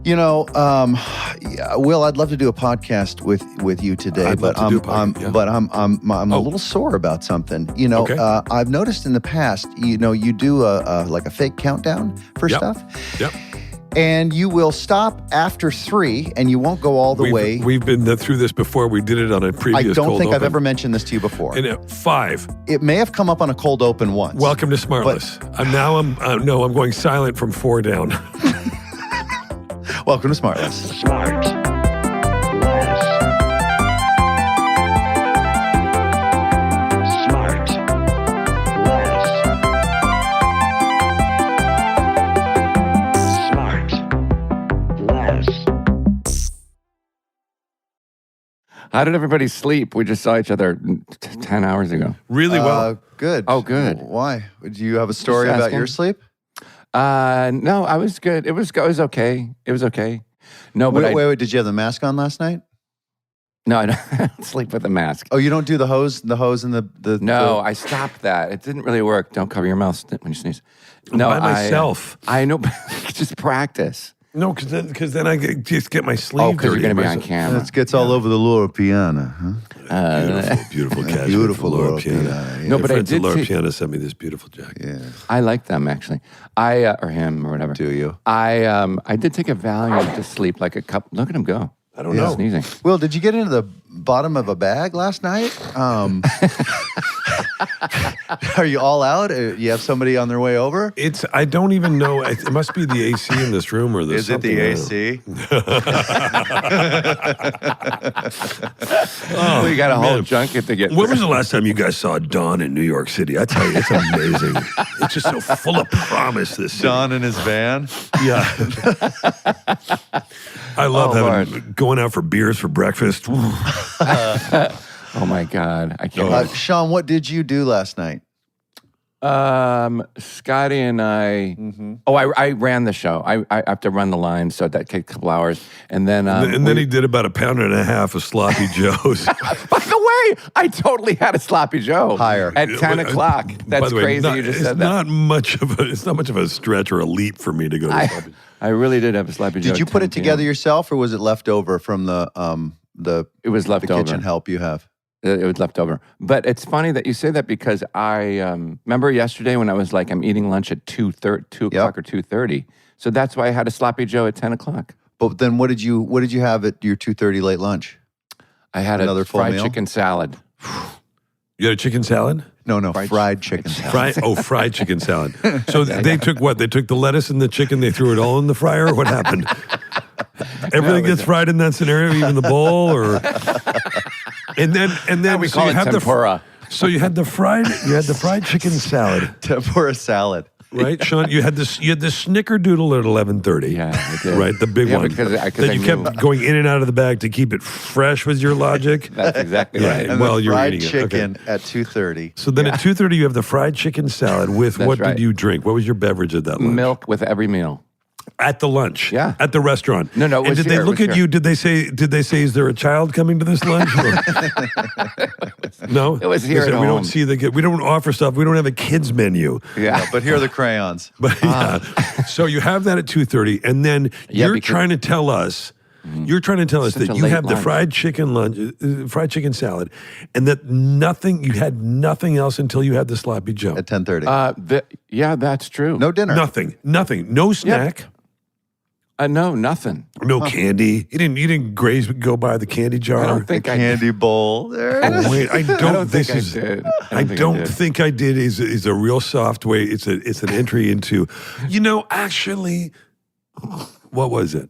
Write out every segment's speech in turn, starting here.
Yeah, Will, I'd love to do a podcast with you today, but I'm a little sore about something. Okay. I've noticed in the past, you do like a fake countdown for stuff. Yep. And you will stop after 3, and you won't go all the way. We've been through this before. We did it on a previous. I don't think open. I've ever mentioned this to you before. And 5. It may have come up on a cold open once. Welcome to SmartLess. I'm going silent from 4 down. Welcome to SmartLess. SmartLess. How did everybody sleep? We just saw each other 10 hours ago. Really well. Good. Oh, good. Why? Do you have a story about your sleep? No, I was good. It was okay. It was okay. No, but wait. Did you have the mask on last night? No, I don't sleep with a mask. Oh, you don't do the hose and the No, I stopped that. It didn't really work. Don't cover your mouth when you sneeze. No, by myself. I know. Just practice. No, because then I just get my sleeve. Oh, because you're dirty going to be on myself. camera. It gets all over the lower piano, huh? Beautiful cashmere. Beautiful Laura Laura Piana. Piana, yeah. No, but I Friends at did Laura see- Piana sent me this beautiful jacket. Yeah. I like them, actually. Or him, or whatever. Do you? I did take a Valium to sleep like a cup. Look at him go. I don't know. Sneezing. Will, did you get into the bottom of a bag last night? Are you all out? You have somebody on their way over? I don't even know. It must be the AC in this room or the. Is it the AC? Oh, you got a whole junket to get When was the last time you guys saw Dawn in New York City? I tell you, it's amazing. It's just so full of promise, this city. Don in his van? Yeah. I love going out for beers for breakfast. Oh my God, I can't. Sean, what did you do last night? Scotty and I. Oh, I ran the show. I have to run the line, so that takes a couple hours, and then then he did about 1.5 pounds of sloppy joes. By the way, I totally had a sloppy Joe Higher. at 10 o'clock. That's By the way, crazy. You just said that. It's not much of a stretch or a leap for me to go to sloppy. I really did have a sloppy Joe. Did you at put 10 it together yourself, or was it left over from the It was left the over. kitchen help you have? It was left over. But it's funny that you say that because I remember yesterday when I was like, I'm eating lunch at 2 o'clock or 2:30. So that's why I had a sloppy Joe at 10 o'clock. But then what did you have at your 2:30 late lunch? I had Another a full fried meal? chicken salad. You had a chicken salad? No, fried chicken salad. Fried chicken salad. So they took what? They took the lettuce and the chicken, they threw it all in the fryer? What happened? Everything gets fried in that scenario, even the bowl, or and then We so call you it have tempura. So you had the fried chicken salad, Tempura salad. right, Sean? You had the snickerdoodle at 11:30. Yeah, I did. Right, the big Yeah, one because I that you knew. kept going in and out of the bag to keep it fresh. Was your logic? That's exactly right. And Well, then you're fried eating it. chicken at 2:30. So then at 2:30 you have the fried chicken salad with That's what right. did you drink? What was your beverage at that lunch? Milk with every meal. At the lunch, Yeah. at the restaurant. No, it And was did here, they it look was at here. you? Did they say, is there a child coming to this lunch? No, It was They here said, at we home. don't see the kid. We don't offer stuff. We don't have a kids menu. Yeah. But here are the crayons. But yeah, so you have that at 2:30, and then you're because- trying to tell us. You're trying to tell us Such that a you late have the lunch. fried chicken salad, and that you had nothing else until you had the sloppy Joe. At 10:30. Yeah, that's true. No dinner. Nothing, no snack. No, nothing. No candy. You didn't go by the candy jar. I don't think I Candy bowl. There it is. Oh, wait, I don't. think This I is. did. I don't think I did. Is a real soft way. It's an entry into. Actually, what was it?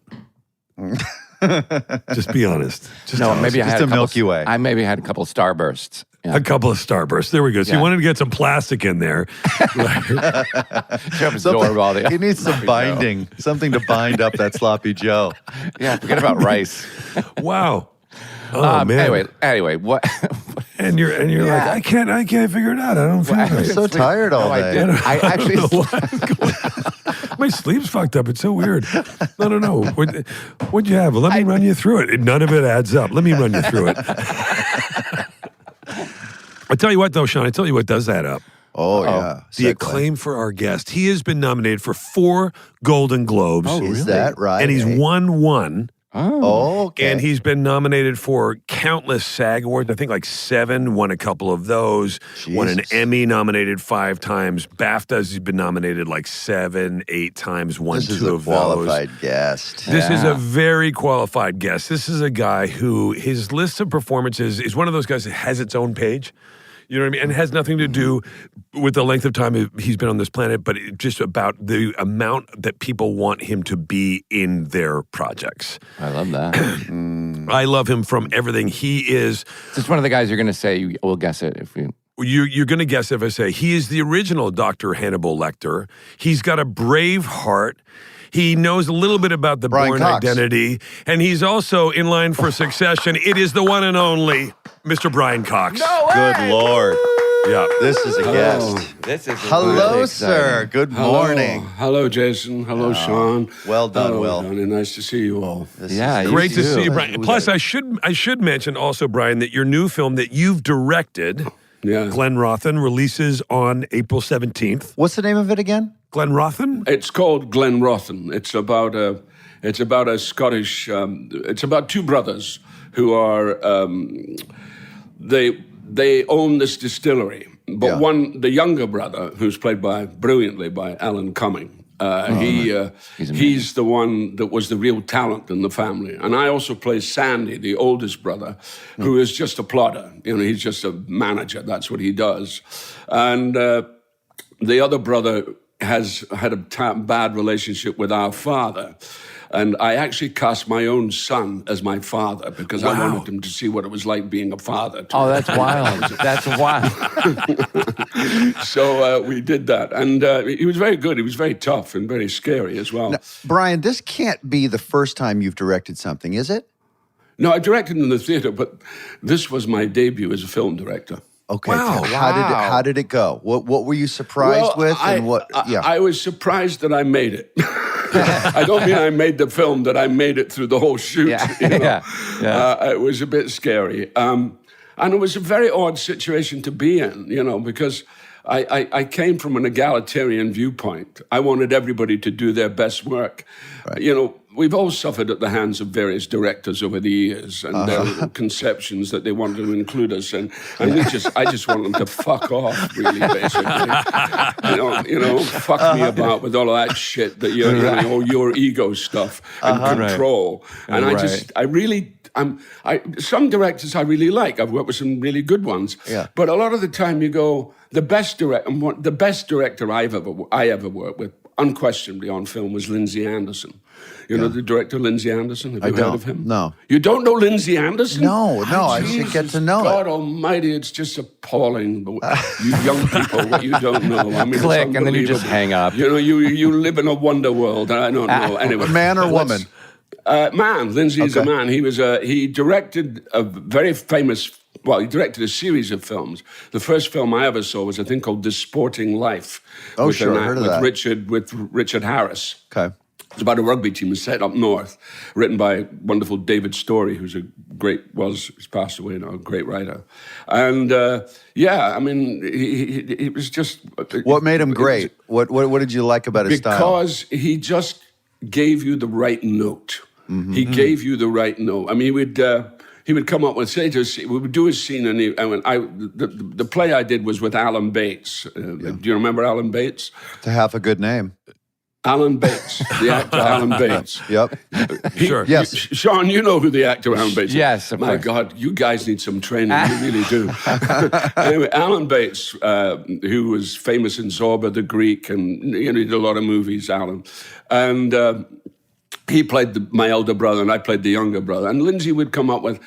Just be honest. Just No, tell us. maybe I Just had a couple, Milky Way. I maybe had a couple Starbursts. Yeah. A couple of Starbursts. There we go. So you Yeah. wanted to get some plastic in there. To absorb all the. He needs some sloppy binding, something to bind up that sloppy Joe. Joe. Yeah, forget about rice. Wow. Oh man. Anyway, what? And you're like, I can't figure it out. I don't feel Well, right. I'm so tired all I day. did. I actually. My sleep's fucked up. It's so weird. I don't know. What'd you have? Well, let me run you through it. None of it adds up. Let me run you through it. I tell you what, though, Sean. I tell you what does add up. Oh, yeah. The acclaim for our guest. He has been nominated for 4 Golden Globes. Oh, really? Is that right? And he's won 1. Oh, okay. And he's been nominated for countless SAG awards. I think like 7, won a couple of those. Jesus. Won an Emmy, nominated 5 times. BAFTAs, he's been nominated like 7, 8 times, won 2 of those. This is a qualified guest. This is a very qualified guest. This is a guy who, his list of performances is one of those guys that has its own page. You know what I mean? And it has nothing to do with the length of time he's been on this planet, but just about the amount that people want him to be in their projects. I love that. I love him from everything. He is... It's one of the guys you're going to say, we'll guess it if we... You're going to guess if I say, he is the original Dr. Hannibal Lecter. He's got a brave heart. He knows a little bit about the Brian Bourne Cox. Identity. And he's also in line for succession. It is the one and only Mr. Brian Cox. No way! Good Lord. Yeah. This is a guest. This is Hello, really sir. exciting. Good morning. Hello, Jason. Hello, Sean. Well done, Hello, Will. Johnny. Nice to see you all. Yeah, you Great to too. see you, Brian. Plus, I should mention also, Brian, that your new film that you've directed, Yeah. Glenn Rothen, releases on April 17th. What's the name of it again? Glenn Rothen? It's called Glen Rothen. It's about a Scottish. It's about 2 brothers who are they own this distillery, but the younger brother, who's played brilliantly by Alan Cumming. He's the one that was the real talent in the family. And I also play Sandy, the oldest brother, who is just a plodder. You know, he's just a manager. That's what he does. And the other brother has had a bad relationship with our father. And I actually cast my own son as my father because I wanted him to see what it was like being a father. Oh, that's wild. That's wild. So we did that. And he was very good. He was very tough and very scary as well. Now, Brian, this can't be the first time you've directed something, is it? No, I directed in the theater, but this was my debut as a film director. Okay. Wow. How did it go? What were you surprised with? I was surprised that I made it. I don't mean I made the film, that I made it through the whole shoot. Yeah. You know? Yeah. It was a bit scary. And it was a very odd situation to be in, you know, because I came from an egalitarian viewpoint. I wanted everybody to do their best work. Right. You know, we've all suffered at the hands of various directors over the years and their conceptions that they wanted to include us in. And I just want them to fuck off, really, basically. You know, fuck me about with all of that shit that all your ego stuff and control. Right. And some directors I really like. I've worked with some really good ones. Yeah. But a lot of the time you go, the best director I ever worked with, unquestionably on film, was Lindsay Anderson. You know the director Lindsay Anderson? Have you heard of him? No. You don't know Lindsay Anderson? No, I should get to know God almighty, it's just appalling. You young people, what you don't know. I mean, Click, and then you just hang up. You know, you live in a wonder world. I don't know. Anyway. Man or woman? Man. Lindsay's a man. He directed a very famous... Well, he directed a series of films. The first film I ever saw was a thing called This Sporting Life. Oh, sure, I heard of that. With Richard Harris. Okay. It's about a rugby team set up north, written by wonderful David Storey, who's he's passed away now, a great writer. And I mean, he was just... What made him great? What did you like about his style? Because he just gave you the right note. Mm-hmm. He gave you the right note. I mean, he would come up with, we would do a scene, and the play I did was with Alan Bates. Do you remember Alan Bates? To have a good name. Alan Bates, the actor Alan Bates. Yep. Sure. Yes. Sean, you know who the actor Alan Bates is? Yes, of My course. God, you guys need some training. You really do. Anyway, Alan Bates, who was famous in Zorba the Greek, and he did a lot of movies, Alan. And he played my elder brother, and I played the younger brother. And Lindsay would come up with...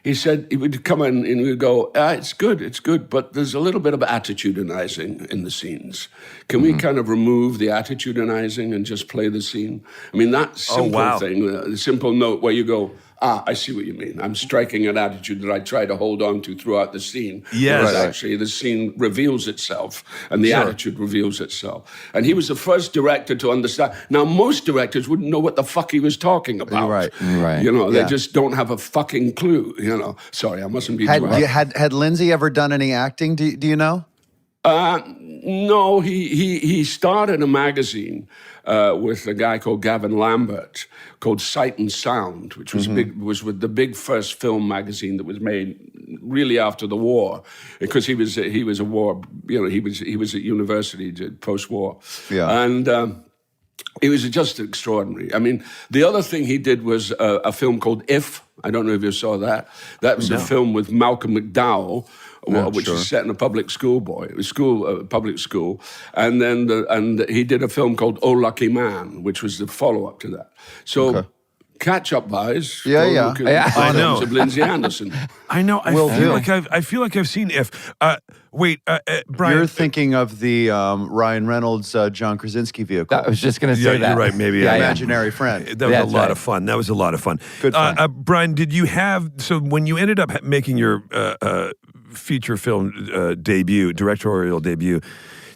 He said, he would come in and we'd go, it's good, but there's a little bit of attitudinizing in the scenes. Can we kind of remove the attitudinizing and just play the scene? I mean, that simple thing, the simple note where you go, I see what you mean. I'm striking an attitude that I try to hold on to throughout the scene. Yes. Whereas actually the scene reveals itself and the attitude reveals itself. And he was the first director to understand. Now, most directors wouldn't know what the fuck he was talking about. Right. You know, they just don't have a fucking clue, you know. Sorry, I mustn't be Had Lindsay ever done any acting? Do you know? No, he started a magazine with a guy called Gavin Lambert called Sight and Sound, which was with the big first film magazine that was made really after the war, because he was a war, he was at university post-war, and. It was just extraordinary. I mean, the other thing he did was a film called If. I don't know if you saw that. That was a film with Malcolm McDowell, which is set in a public school public school. And then and he did a film called Oh Lucky Man, which was the follow-up to that. So catch-up buys. I know. Of Lindsay Anderson. I know. I feel like I've seen If. Wait, Brian. You're thinking of the Ryan Reynolds, John Krasinski vehicle. I was just going to say that. You're right. Maybe Imaginary Friend. That was a lot of fun. That was a lot of fun. Good fun. Brian, did you have when you ended up making your feature film directorial debut,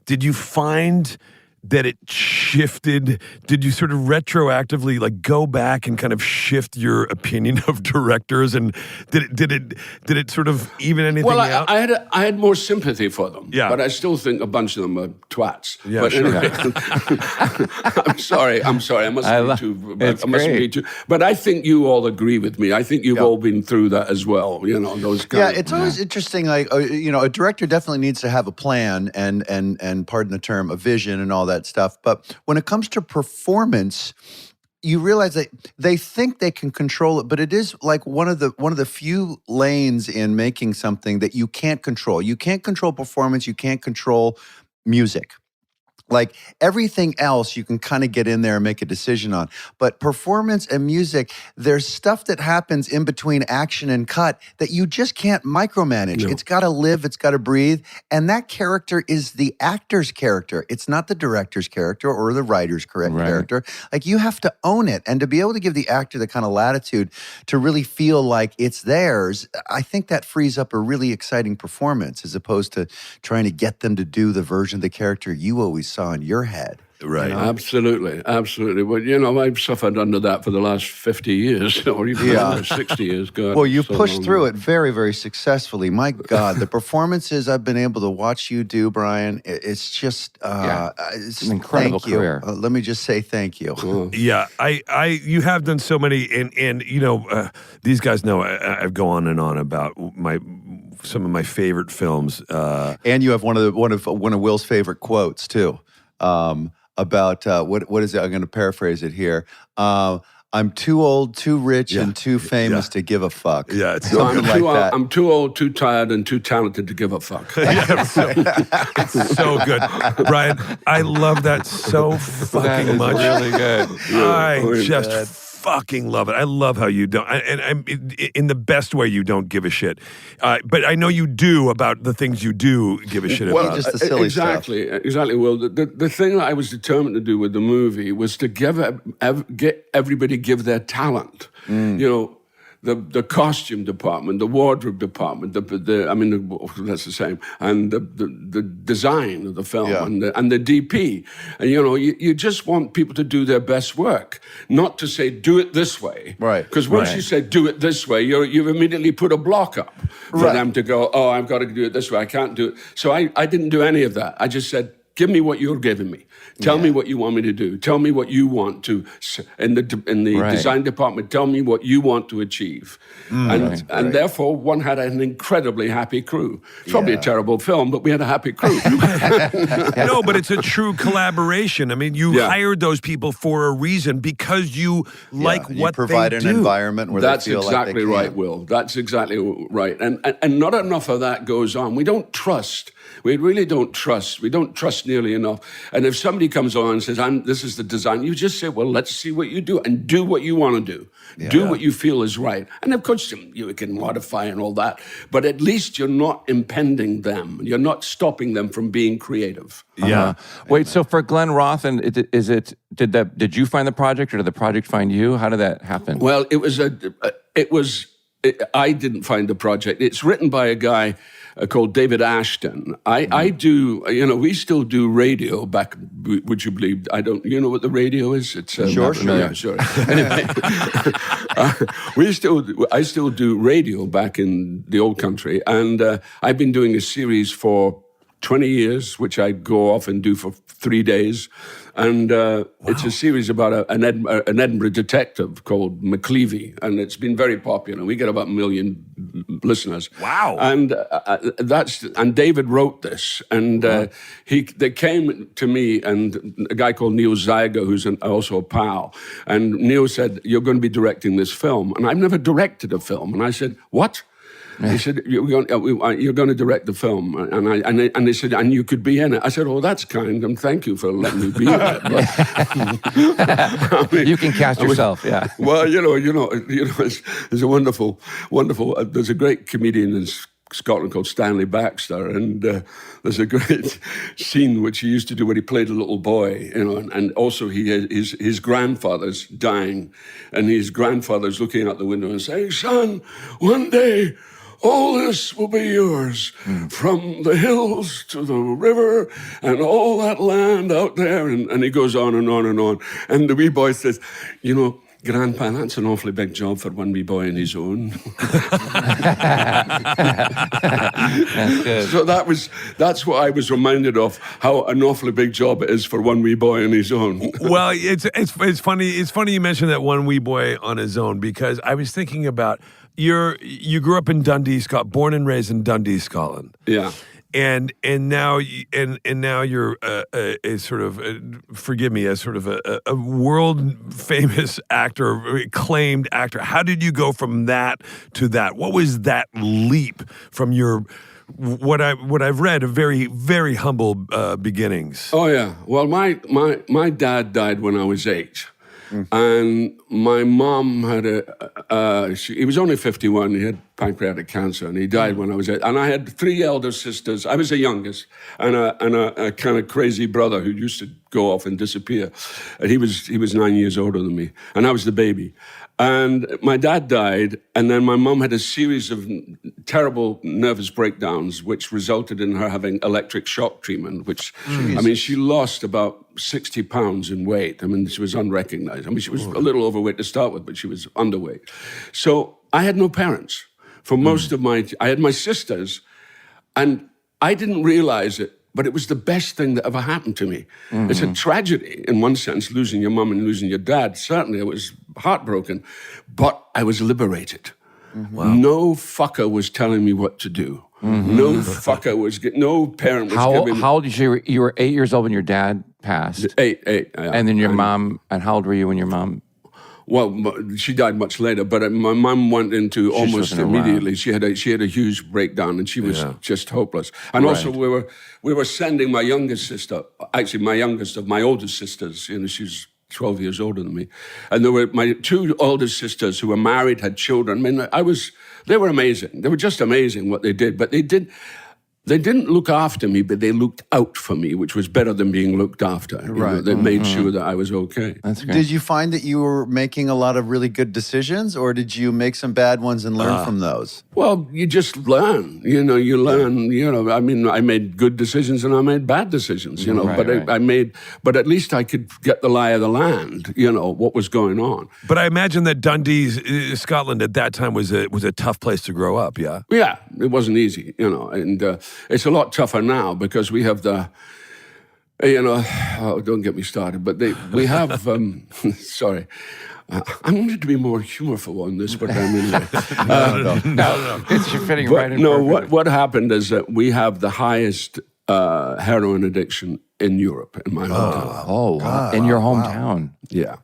did you find that it shifted? Did you sort of retroactively go back and kind of shift your opinion of directors? And did it sort of even anything out? I had more sympathy for them. Yeah. But I still think a bunch of them are twats. Yeah, but sure. Anyway, I'm sorry. I mustn't be too. But I think you all agree with me. I think you've all been through that as well. Those kind of. It's always interesting. A director definitely needs to have a plan and pardon the term, a vision and all that stuff. But when it comes to performance, you realize that they think they can control it, but it is like one of the few lanes in making something that you can't control. You can't control performance. You can't control music. Like everything else, you can kind of get in there and make a decision on. But performance and music, there's stuff that happens in between action and cut that you just can't micromanage. No. It's got to live, it's got to breathe. And that character is the actor's character. It's not the director's character or the writer's character. Like you have to own it. And to be able to give the actor the kind of latitude to really feel like it's theirs, I think that frees up a really exciting performance as opposed to trying to get them to do the version of the character you always saw in your head. Right. Absolutely. Well, I've suffered under that for the last 50 years, or even 60 years. God, well, you pushed through it very, very successfully. My God, the performances I've been able to watch you do, Brian, it's just it's an incredible career. Let me just say thank you. Yeah, you have done so many, and these guys know I go on and on about some of my favorite films. And you have one of Will's favorite quotes too. About what is it? I'm going to paraphrase it here. I'm too old, too rich, and too famous to give a fuck. Yeah, it's something like that. I'm too old, too tired, and too talented to give a fuck. It's so good, Brian. I love that so fucking much. Really good. I just fucking love it. I love how you don't, and I'm in the best way. You don't give a shit, but I know you do about the things you do give a shit about. Just the silly stuff. Exactly. Well, the thing that I was determined to do with the movie was to get everybody give their talent. The costume department, the wardrobe department, that's the same, and the design of the film and the DP, and you just want people to do their best work, not to say do it this way, right? Because once you say do it this way, you've immediately put a block up for them to go, oh, I've got to do it this way, I can't do it. So I didn't do any of that. I just said, give me what you're giving me. Tell me what you want me to do. Tell me what you want to, in the design department, tell me what you want to achieve. And therefore, one had an incredibly happy crew. It's probably a terrible film, but we had a happy crew. No, but it's a true collaboration. I mean, you hired those people for a reason because you like what they do. You provide an environment where they feel like they can. That's exactly right, Will. That's exactly right. And not enough of that goes on. We don't trust. We really don't trust. We don't trust nearly enough. And if somebody comes on and says, this is the design, you just say, well, let's see what you do and do what you want to do. Do what you feel is right. And of course, you can modify and all that, but at least you're not impeding them. You're not stopping them from being creative. Yeah. Wait, so for Glenn Roth, did you find the project or did the project find you? How did that happen? Well, I didn't find the project. It's written by a guy called David Ashton. I do, we still do radio back, would you believe? You know what the radio is? It's Sure. Yeah, sure. Anyway, I still do radio back in the old country. And I've been doing a series for 20 years, which I go off and do for 3 days. And it's a series about an Edinburgh detective called McCleavey, and it's been very popular. We get about 1 million listeners. Wow! And and David wrote this, and they came to me and a guy called Neil Zeiger, who's also a pal, and Neil said, "You're going to be directing this film," and I've never directed a film, and I said, "What?" He said, "You're going to direct the film," and they said, "And you could be in it." I said, "Oh, that's kind, and thank you for letting me be in it." But, you can cast yourself, yeah. Well, there's a wonderful. There's a great comedian in Scotland called Stanley Baxter, and there's a great scene which he used to do where he played a little boy, and also his grandfather's dying, and his grandfather's looking out the window and saying, "Son, one day all this will be yours, from the hills to the river and all that land out there." And he goes on and on and on. And the wee boy says, "Grandpa, that's an awfully big job for one wee boy on his own." That's good. So that's what I was reminded of, how an awfully big job it is for one wee boy on his own. Well, it's funny. It's funny you mentioned that one wee boy on his own, because I was thinking about you grew up in Dundee, Scotland, born and raised in Dundee, Scotland. Yeah. And now you're a sort of forgive me, a sort of a world famous actor, acclaimed actor. How did you go from that to that? What was that leap from your what I've read of very, very humble beginnings? Oh yeah. Well, my dad died when I was 8. And my mom had he was only 51, he had pancreatic cancer, and he died when I was 8. And I had 3 elder sisters. I was the youngest, and a kind of crazy brother who used to go off and disappear. And he was 9 years older than me, and I was the baby. And my dad died, and then my mom had a series of terrible nervous breakdowns, which resulted in her having electric shock treatment, which, she lost about 60 pounds in weight. She was unrecognized. She was a little overweight to start with, but she was underweight. So I had no parents for most of I had my sisters, and I didn't realize it, but it was the best thing that ever happened to me. It's a tragedy, in one sense, losing your mum and losing your dad. Certainly, I was heartbroken, but I was liberated. Wow. No fucker was telling me what to do. No fucker was, no parent was giving me... How old you were 8 years old when your dad passed? 8. And then your mom, and how old were you when your mom... Well, she died much later, but my mum went into almost immediately. She had a huge breakdown, and she was just hopeless. And also, we were sending my youngest sister, actually my youngest of my oldest sisters. She's 12 years older than me, and there were my 2 oldest sisters who were married, had children. They were amazing. They were just amazing what they did, but they didn't look after me, but they looked out for me, which was better than being looked after. Right. They made sure that I was okay. That's great. Did you find that you were making a lot of really good decisions, or did you make some bad ones and learn from those? Well, you just learn. You learn. I made good decisions and I made bad decisions. But at least I could get the lie of the land. What was going on. But I imagine that Dundee, Scotland, at that time was a tough place to grow up. Yeah. Yeah, it wasn't easy. And it's a lot tougher now because we have don't get me started, but we have, sorry, I wanted to be more humorful on this, but I'm in there. No. You're fitting right in. No, what happened is that we have the highest heroin addiction in Europe, in my hometown. Oh, wow. In your hometown. Yeah.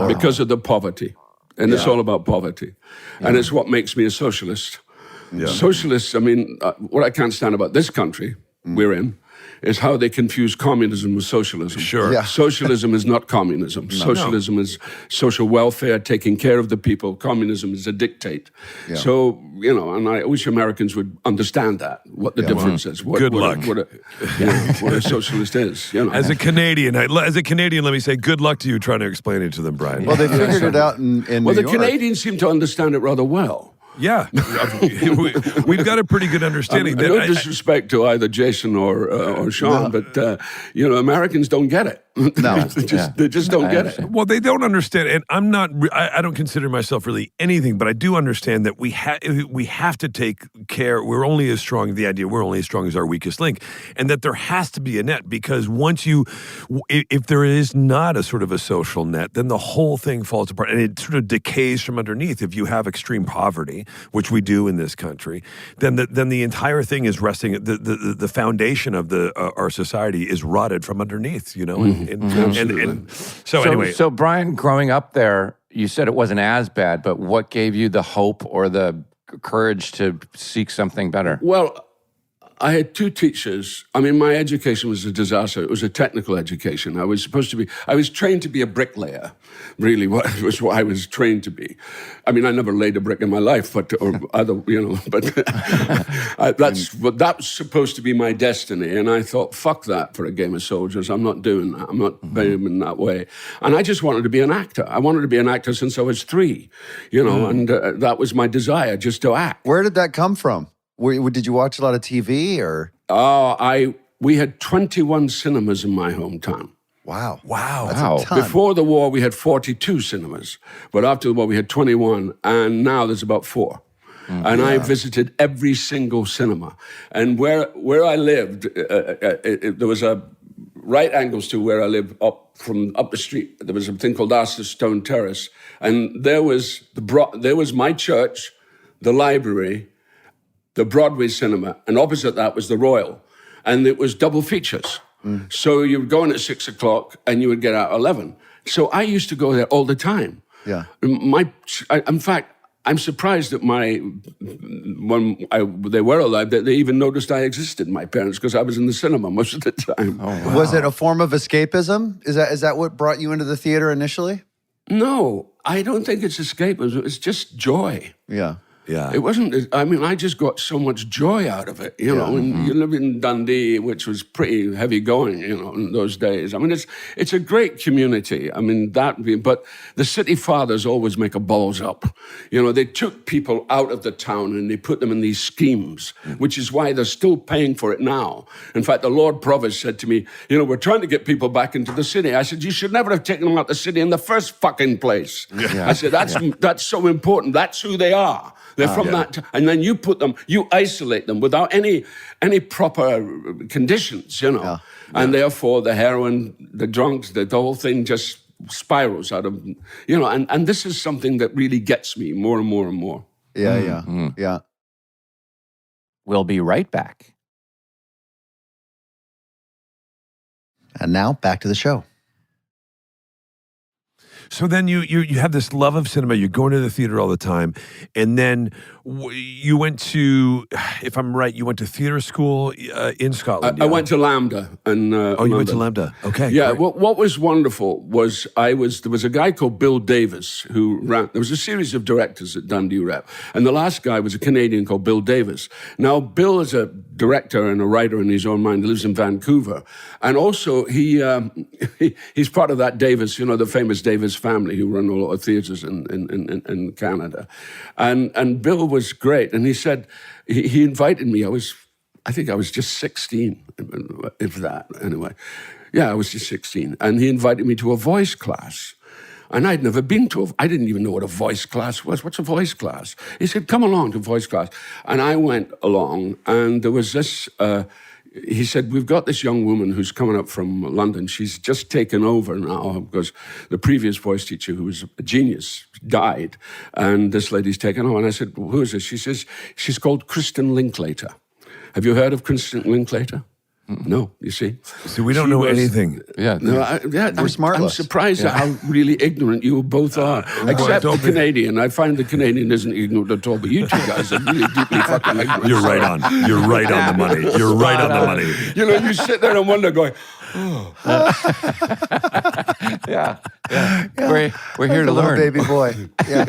Because of the poverty. And it's all about poverty. And it's what makes me a socialist. Yeah. Socialists, what I can't stand about this country we're in is how they confuse communism with socialism. Sure. Yeah. Socialism is not communism. Socialism is social welfare, taking care of the people. Communism is a dictate. Yeah. So, and I wish Americans would understand that, what the difference is. Good luck. What a socialist is. As a Canadian, let me say good luck to you trying to explain it to them, Brian. Well, they figured it out in New the York. Canadians seem to understand it rather well. Yeah, we've got a pretty good understanding. No disrespect to either Jason or Sean, but Americans don't get it. No. They just don't get it. Well, they don't understand, and I don't consider myself really anything, but I do understand that we have to take care. We're only as strong as our weakest link, and that there has to be a net, because if there is not a sort of a social net, then the whole thing falls apart, and it sort of decays from underneath. If you have extreme poverty, which we do in this country, then the entire thing is resting. The foundation of our society is rotted from underneath. And so anyway. So Brian, growing up there, you said it wasn't as bad, but what gave you the hope or the courage to seek something better? Well, I had two teachers. I mean, my education was a disaster. It was a technical education. I was trained to be a bricklayer, really, what I was trained to be. I mean, I never laid a brick in my life, but that was supposed to be my destiny. And I thought, fuck that for a game of soldiers. I'm not doing that. I'm not being in that way. And I just wanted to be an actor. I wanted to be an actor since I was 3, and that was my desire, just to act. Where did that come from? Did you watch a lot of TV or? We had 21 cinemas in my hometown. Wow. That's a ton. Before the war, we had 42 cinemas. But after the war, we had 21. And now there's about 4. And I visited every single cinema. And where I lived, there was a right angles to where I lived up the street. There was a thing called Arthur Stone Terrace. And there was my church, the library, the Broadway cinema, and opposite that was the Royal. And it was double features. So you would go in at 6 o'clock and you would get out at 11. So I used to go there all the time. Yeah. In fact, I'm surprised that when they were alive, that they even noticed I existed, my parents, because I was in the cinema most of the time. Oh, wow. Was it a form of escapism? Is that what brought you into the theater initially? No, I don't think it's escapism. It's just joy. Yeah. Yeah. It wasn't, I mean, I just got so much joy out of it, and you live in Dundee, which was pretty heavy going, in those days. I mean, it's a great community. I mean, but the city fathers always make a balls up. They took people out of the town and they put them in these schemes, which is why they're still paying for it now. In fact, the Lord Provost said to me, we're trying to get people back into the city. I said, you should never have taken them out of the city in the first fucking place. Yeah. I said, that's so important. That's who they are. They're from that, and then you isolate them without any proper conditions, and therefore the heroin, the drunks, the whole thing just spirals out of, and this is something that really gets me more and more and more. Yeah. We'll be right back. And now back to the show. So then you have this love of cinema. You're going to the theater all the time, and then you went to, if I'm right, you went to theater school in Scotland. I went to Lambda, and you went to Lambda. Okay, yeah. Great. What was wonderful was there was a guy called Bill Davis who ran. There was a series of directors at Dundee Rep, and the last guy was a Canadian called Bill Davis. Now Bill is a director and a writer in his own mind. He lives in Vancouver, and also he's part of that Davis, the famous Davis family who run a lot of theaters in Canada, and Bill was great, and he said he invited me. I think I was just 16, if that. Anyway, yeah, I was just 16, and he invited me to a voice class. And I'd never been I didn't even know what a voice class was. What's a voice class? He said, come along to voice class. And I went along, and there was this, he said, we've got this young woman who's coming up from London. She's just taken over now because the previous voice teacher, who was a genius, died. And this lady's taken over. And I said, well, who is this? She says, she's called Kristen Linklater. Have you heard of Kristen Linklater? No, you see. See, we don't know anything. Yeah, no, we're SmartLess. I'm surprised at how really ignorant you both are. Except the Canadian. I find the Canadian isn't ignorant at all, but you two guys are really deeply fucking ignorant. You're right on. You're right on the money. You're right on the money. You sit there and wonder, going, Yeah. We're here to learn. Baby boy. Yeah.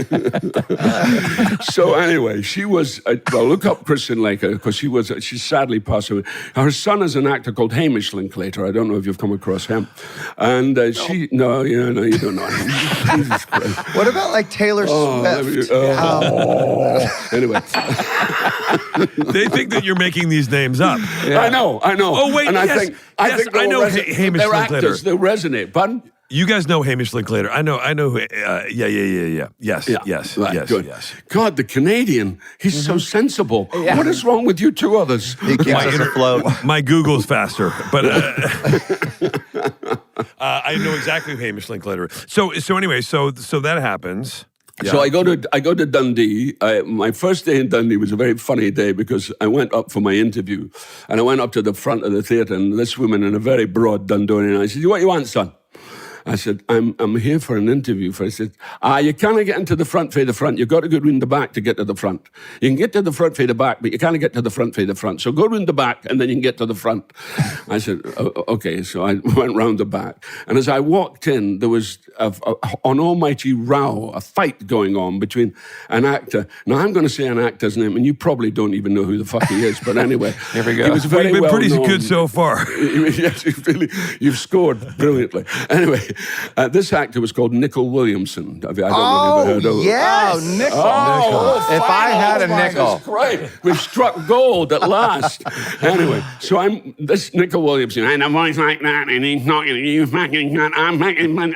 So anyway, she was. Look up Kristen Linklater because she sadly passed away. Her son is an actor called Hamish Linklater. I don't know if you've come across him. And you don't know him. Jesus Christ. What about like Taylor Swift? Anyway, They think that you're making these names up. yeah. I know. Oh wait, and I think I know Hamish they're Linklater. actors. They resonate. Pardon? You guys know Hamish Linklater. I know. Who, yeah. Yes. Right, good. Yes. God, the Canadian, he's so sensible. Yeah. What is wrong with you two others? He keeps us afloat. My Google's faster, but I know exactly who Hamish Linklater is. So anyway, so that happens. Yeah. So I go to Dundee. My first day in Dundee was a very funny day because I went up for my interview, and I went up to the front of the theatre, and this woman in a very broad Dundonian, I said, "What you want, son?" I said, I'm here for an interview. I said, you can't get into the front for the front. You've got to go round the back to get to the front. You can get to the front for the back, but you can't get to the front for the front. So go round the back, and then you can get to the front. I said, okay. So I went round the back. And as I walked in, there was an almighty row, a fight going on between an actor. Now, I'm going to say an actor's name, and you probably don't even know who the fuck he is. But anyway, Here we go. He was very We've been pretty well-known. good so far. Yes, you've scored brilliantly. Anyway, this actor was called Nicol Williamson. I don't know if you've ever heard of him. yes. Oh, nickel. Oh, If I had a nickel. That's great. We've struck gold at last. Anyway, so I'm this Nicol Williamson, and a voice like that, and he's not you fucking man, I'm fucking man,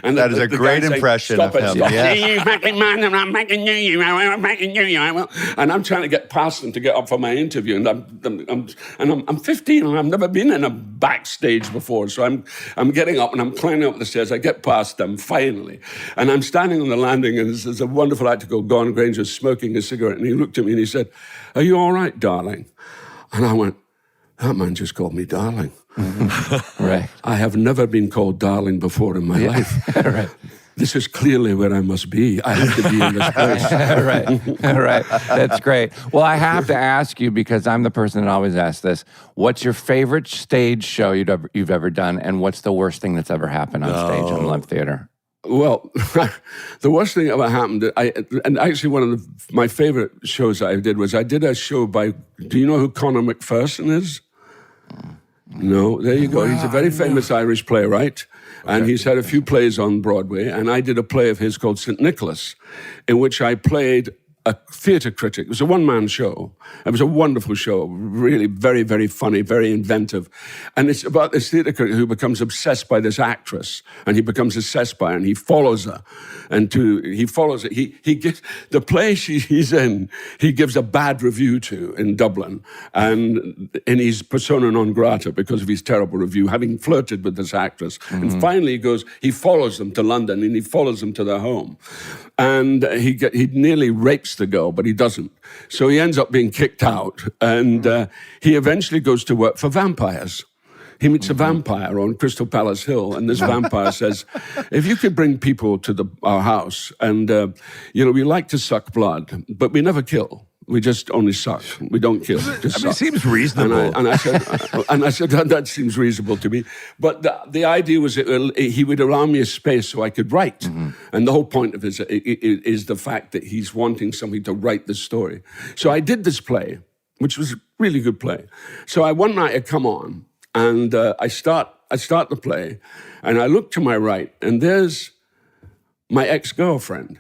and That is a great guy saying, impression "Stop of it, him, stop yeah. it, you fucking man, and I'm fucking you, I'm fucking you, I will." And I'm trying to get past them to get up for my interview, and I'm 15, and I've never been in a backstage before, so I'm getting up and I'm climbing up the stairs. I get past them finally, and I'm standing on the landing, and there's a wonderful actor called Gordon Granger smoking a cigarette, and he looked at me and he said, "Are you all right, darling?" And I went, "That man just called me darling." Right. I have never been called darling before in my life. Right. This is clearly where I must be. I have to be in this place. Right. That's great. Well, I have to ask you, because I'm the person that always asks this, what's your favorite stage show you've ever done, and what's the worst thing that's ever happened on stage in live theater? Well, the worst thing ever happened, and actually one of my favorite shows I did was I did a show by, do you know who Conor McPherson is? No, there you go. He's a very famous Irish playwright, and he's had a few plays on Broadway, and I did a play of his called St. Nicholas, in which I played a theatre critic. It was a one-man show. It was a wonderful show, really very, very funny, very inventive. And it's about this theatre critic who becomes obsessed by this actress, and he becomes obsessed by her, and he follows her. He follows it. He gives the play he's in, he gives a bad review to in Dublin, and he's persona non grata because of his terrible review, having flirted with this actress. And finally he follows them to London, and he follows them to their home. And he nearly rapes the girl, but he doesn't. So he ends up being kicked out, and he eventually goes to work for vampires. He meets a vampire on Crystal Palace Hill, and this vampire says, "If you could bring people to our house, and we like to suck blood, but we never kill. We just only suck. We don't kill. Just suck." It seems reasonable. And I said, that seems reasonable to me. But the idea was he would allow me a space so I could write. And the whole point of it is the fact that he's wanting somebody to write the story. So I did this play, which was a really good play. So one night I come on, and I start the play, and I look to my right, and there's my ex-girlfriend.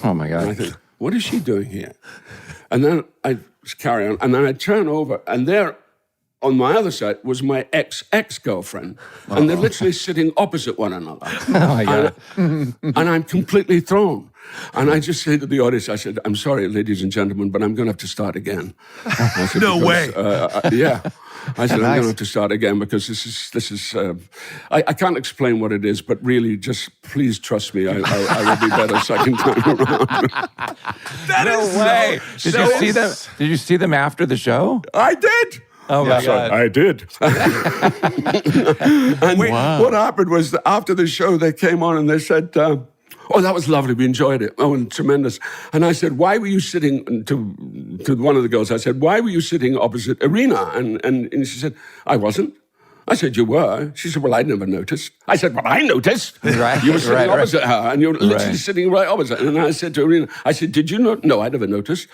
Oh, my God. And I think, what is she doing here? And then I carry on, and then I turn over, and there on my other side was my ex-girlfriend, and they're literally sitting opposite one another. Oh, my God. And I'm completely thrown. And I just say to the audience, I said, "I'm sorry, ladies and gentlemen, but I'm going to have to start again." I said, No way. Yeah. I said, "I'm going to have to start again because this is. I can't explain what it is, but really, just please trust me. I will be better second time around." No way. Did you see them? Did you see them after the show? I did. Oh, my God. I did. And what happened was that after the show, they came on and they said, "Oh, that was lovely. We enjoyed it. Oh, and tremendous." And I said, "Why were you sitting," to one of the girls, I said, "Why were you sitting opposite Irina?" And she said, "I wasn't." I said, "You were." She said, "Well, I never noticed." I said, "Well, I noticed." Right, You were sitting right. opposite her, and you were literally sitting right opposite. And I said to Irina, I said, "Did you not?" "No, I never noticed."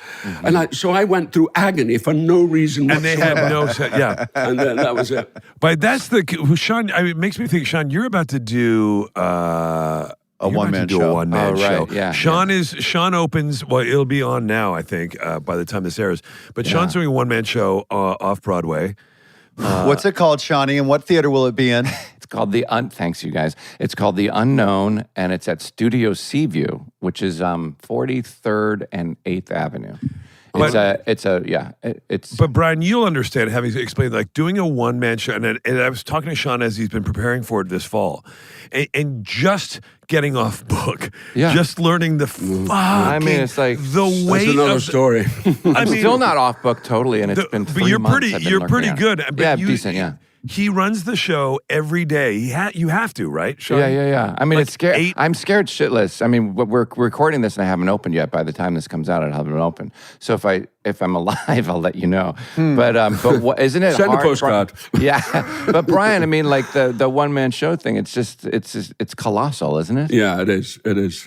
And so I went through agony for no reason And they whatsoever. had no, yeah. And then that was it. But that's Sean. It makes me think, Sean, you're about to do A one-man show. A one-man Oh, show. right, yeah, Sean opens. Well, it'll be on now, I think, by the time this airs. But Sean's doing a one-man show off Broadway. What's it called, Shawnee, and what theater will it be in? It's called Thanks, you guys. It's called The Unknown, and it's at Studio Seaview, which is 43rd and 8th Avenue. But Brian, you'll understand, having explained, like doing a one-man show, and I was talking to Sean as he's been preparing for it this fall, and just getting off book, just learning the fucking, I mean, it's like the weight That's another of story. I'm still not off book totally, and it's been 3 but you're months. pretty, I've been you're looking pretty at it. good. But Decent, yeah. He runs the show every day. You have to, right, Sean? Yeah. I mean, Like it's scary. 8 I'm scared shitless. I mean, we're recording this and I haven't opened yet. By the time this comes out, I haven't opened. So if I'm alive, I'll let you know. But what, isn't it Send a hard? postcard. Yeah, but Brian, I mean, like the one man show thing. It's colossal, isn't it? Yeah, it is.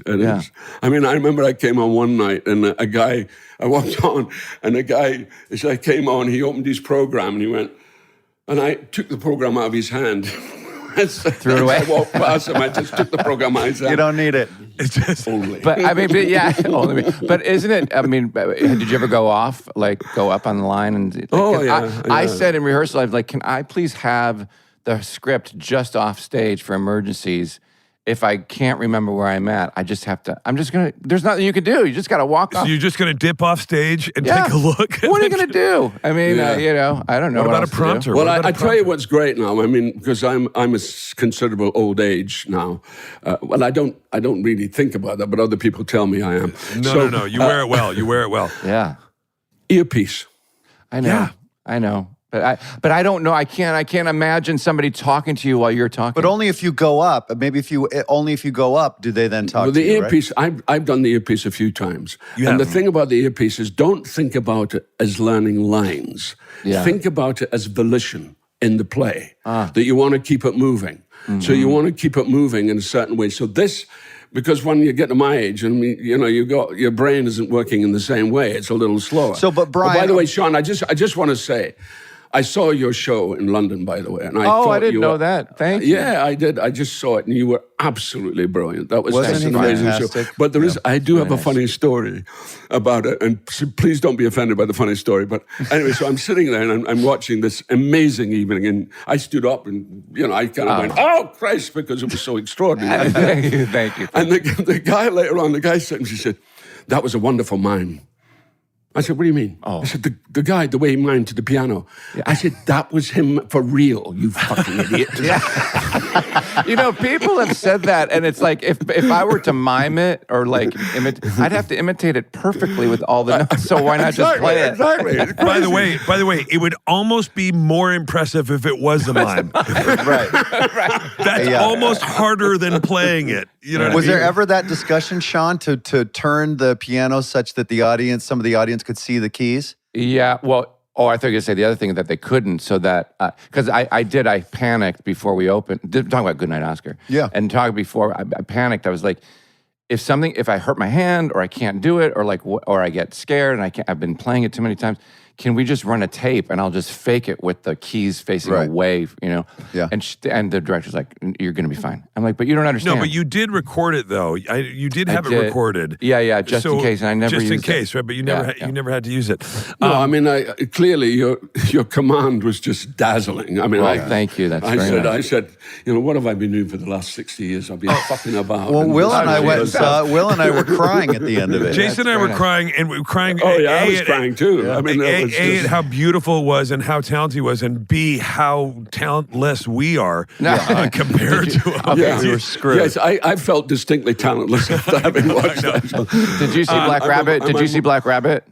Yeah. I mean, I remember I came on one night and I walked on and a guy, as I came on, he opened his program and he went, and I took the program out of his hand. Threw it away. I walked past him, I just took the program out of his hand. You don't need it. It's just Only. But I mean, but isn't it? I mean, did you ever go off, like go up on the line and? Like, Oh, yeah, I yeah. said in rehearsal, I was like, can I please have the script just off stage for emergencies? If I can't remember where I'm at, I'm just gonna. There's nothing you can do. You just gotta walk so off. you're just going to dip off stage and take a look. What are you gonna do? I mean, I don't know. What about else a to do. prompter? Well, What about I a tell you prompter? what's great now. I mean, because I'm a considerable old age now. Well, I don't really think about that, but other people tell me I am. No. You wear it well. You wear it well. Yeah, Earpiece. I know. Yeah. I know. But I don't know. I can't imagine somebody talking to you while you're talking. But only if you go up. Maybe if you go up, do they then talk Well, to the you, right? earpiece, I've done the earpiece a few times. You and the have. thing about the earpiece is don't think about it as learning lines. Yeah. Think about it as volition in the play, that you want to keep it moving. Mm-hmm. So you want to keep it moving in a certain way. So this, because when you get to my age, and your brain isn't working in the same way. It's a little slower. So, but Brian- by the way, Sean, I just want to say, I saw your show in London, by the way, and I thought I didn't you know were- that. Thank you. Yeah, I did. I just saw it, and you were absolutely brilliant. That was Wasn't just he an amazing fantastic? show. But I do have a funny story about it, and please don't be offended by the funny story. But anyway, so I'm sitting there and I'm watching this amazing evening, and I stood up, and I kind of went, "Oh Christ!" because it was so extraordinary. Thank you. And the guy later on, the guy said, and she said, "That was a wonderful mime." I said, "What do you mean?" I said, the guy, the way he mimed to the piano. I said, "That was him for real, you fucking idiot." People have said that, and it's like if I were to mime it or like I'd have to imitate it perfectly with all the notes. So why not just play it? Exactly. By the way, it would almost be more impressive if it was a mime. Right. That's Yeah. almost harder than playing it. You know what Was I mean? there ever that discussion, Sean, to turn the piano such that some of the audience could see the keys? Yeah. Well. Oh, I thought you were going to say the other thing that they couldn't, so that because I panicked before we opened. Talking about Goodnight Oscar. Yeah. And talking before I panicked, I was like, if I hurt my hand or I can't do it or I get scared and I've been playing it too many times. Can we just run a tape and I'll just fake it with the keys facing away, Yeah. And the director's like, "You're going to be fine." I'm like, "But you don't understand." No, but you did record it though. You did have it recorded. Yeah, just in case. And I never just in used case, it. right? But you never you never had to use it. No, I mean, clearly your command was just dazzling. I mean, thank you. That's I very said, nice. what have I been doing for the last 60 years? I've been fucking about. Well, Will and I went and saw it. Will and I were crying at the end of it. Jason and I were crying, and we were crying. Oh yeah, I was crying too. Yeah. I mean, that was A, just, how beautiful it was and how talented he was, and B, how talentless we are compared to him. yeah, we were screwed. Yes, I felt distinctly talentless after having watched that. Did you see Black Rabbit? Did you see Black Rabbit?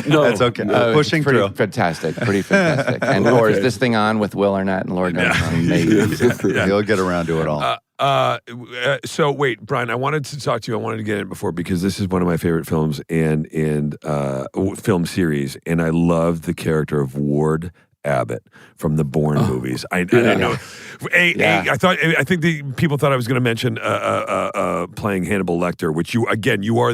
No, That's okay. Pushing pretty through. fantastic, pretty fantastic. And or is this thing on with Will Arnett and Lord knows? Amazing. You'll get around to it all. So wait, Brian, I wanted to talk to you. I wanted to get it before because this is one of my favorite films and film series, and I love the character of Ward Abbott from the Bourne movies. I didn't know. I think the people thought I was going to mention playing Hannibal Lecter, which you are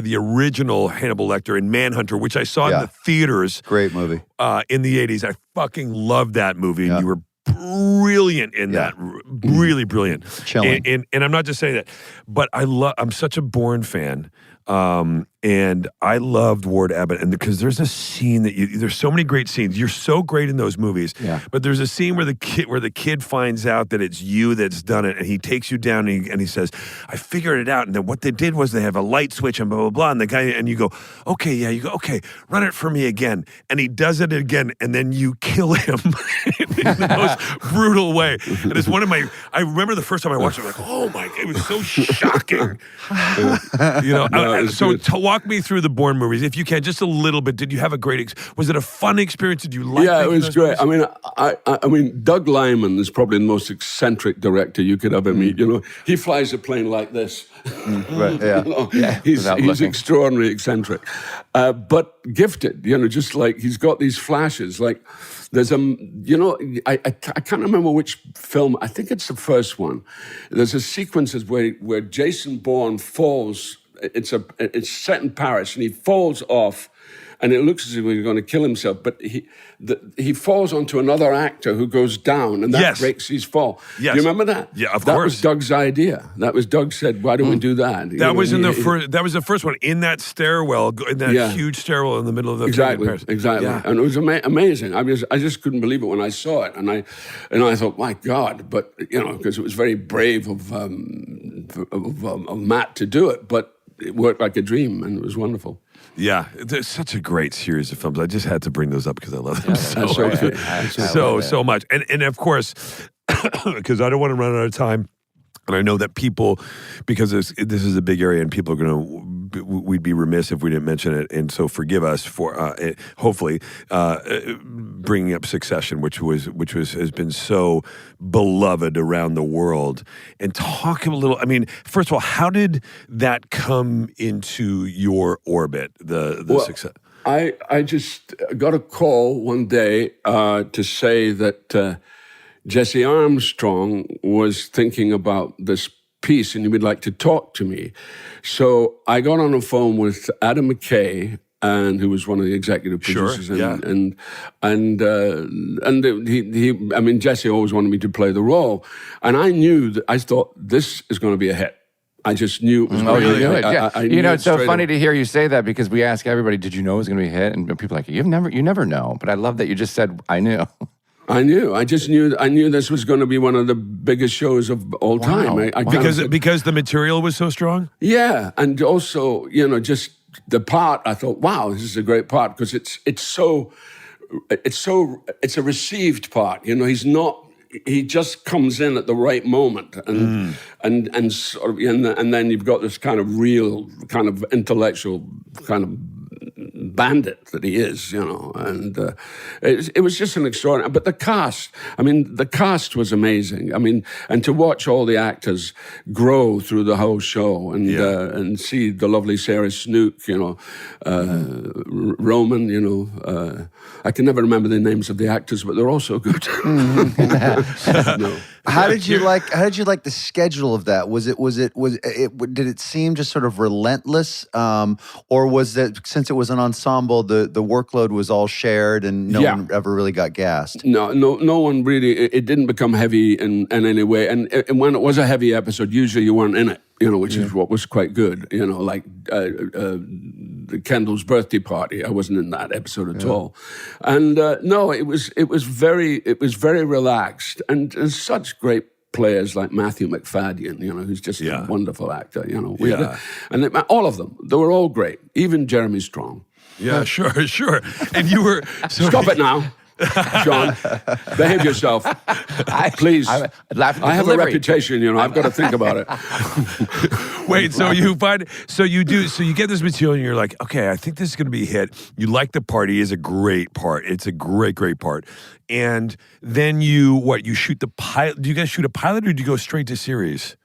the original Hannibal Lecter in Manhunter, which I saw in the theaters. Great movie. In the 80s. I fucking loved that movie, and you were brilliant in that. Really brilliant. Chilling. And I'm not just saying that, but I'm such a Bourne fan. And I loved Ward Abbott, and because there's a scene that there's so many great scenes. You're so great in those movies, but there's a scene where the kid finds out that it's you that's done it, and he takes you down and he says, "I figured it out." And then what they did was they have a light switch and blah blah blah, and the guy and you go, "Okay, yeah," you go, "Okay, run it for me again," and he does it again, and then you kill him in the most brutal way. And it's one of my. I remember the first time I watched it, I'm like, "Oh my!" It was so shocking. Walk me through the Bourne movies, if you can, just a little bit. Did you have a great? Was it a fun experience? Did you like? Yeah, it was great. Movies? I mean, Doug Liman is probably the most eccentric director you could ever meet. You know, he flies a plane like this. Right. Yeah. He's extraordinarily eccentric, but gifted. You know, just like he's got these flashes. Like there's I can't remember which film. I think it's the first one. There's a sequence where Jason Bourne falls. It's set in Paris, and he falls off, and it looks as if he's going to kill himself. But he falls onto another actor who goes down, and that breaks his fall. Yes. Do you remember that? Yeah, of course. That was Doug's idea. That was Doug said, "Why don't we do that?" That was That was the first one in that stairwell, in that huge stairwell in the middle of the exactly, Yeah. and it was amazing. I just couldn't believe it when I saw it, and I thought, my God, but because it was very brave of Matt to do it, but it worked like a dream, and it was wonderful. Yeah, there's such a great series of films. I just had to bring those up because I love them so much. And of course, because I don't want to run out of time, and I know that people, because this is a big area, and people are we'd be remiss if we didn't mention it, and so forgive us for hopefully bringing up Succession, which has been so beloved around the world. And talk a little. I mean, first of all, how did that come into your orbit? The Success. I just got a call one day to say that Jesse Armstrong was thinking about this piece and he would like to talk to me. So I got on the phone with Adam McKay, who was one of the executive producers. Jesse always wanted me to play the role. And I thought, this is going to be a hit. I just knew it was going to be a hit. Yeah. It's so funny to hear you say that, because we ask everybody, did you know it was going to be a hit? And people are like, you never know. But I love that you just said, I knew. I knew this was going to be one of the biggest shows of all time. Because the material was so strong? Yeah, and also, just the part, I thought, wow, this is a great part, because it's a received part. He just comes in at the right moment, and then you've got this kind of real, kind of intellectual, kind of bandit that he is, and it was just an extraordinary. But the cast was amazing. And to watch all the actors grow through the whole show, and see the lovely Sarah Snook, Roman, I can never remember the names of the actors, but they're all so good. No. How did you like the schedule of that? Did it seem just sort of relentless, or was that, since it was an ensemble, the workload was all shared and no one ever really got gassed? No one really. It didn't become heavy in any way. And when it was a heavy episode, usually you weren't in it. Which is what was quite good. Like Kendall's birthday party. I wasn't in that episode at all. And no, it was very relaxed, and there's such great players like Matthew McFadden, who's just a wonderful actor. And all of them, they were all great. Even Jeremy Strong. Yeah, sure. And you were stop it now. John, behave yourself, please. I have a reputation, I've got to think about it. Wait, so you get this material and you're like, okay, I think this is going to be a hit. You like the party is a great part. It's a great part. And then you shoot the pilot. Do you guys shoot a pilot, or do you go straight to series?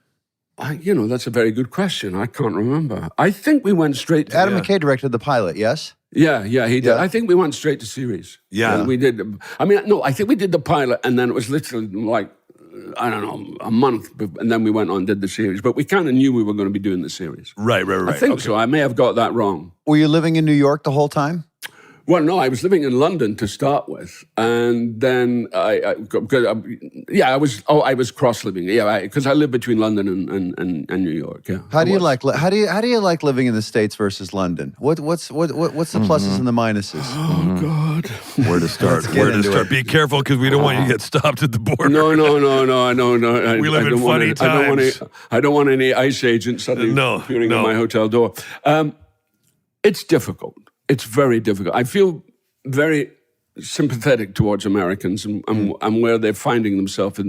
That's a very good question. I can't remember. I think we went straight to... Adam McKay directed the pilot, yes? Yeah, he did. Yeah. I think we went straight to series. Yeah. We did. I think we did the pilot, and then it was literally like, I don't know, a month, and then we went on and did the series. But we kind of knew we were going to be doing the series. Right. I think so. I may have got that wrong. Were you living in New York the whole time? Well, no, I was living in London to start with, and then I was cross living, because I live between London and New York. Yeah. How do you like living in the States versus London? What's the pluses and the minuses? Oh God, where to start? Be careful, because we don't want you to get stopped at the border. No. We live in funny times. I don't want any ICE agents suddenly appearing at my hotel door. It's difficult. It's very difficult. I feel very sympathetic towards Americans and where they're finding themselves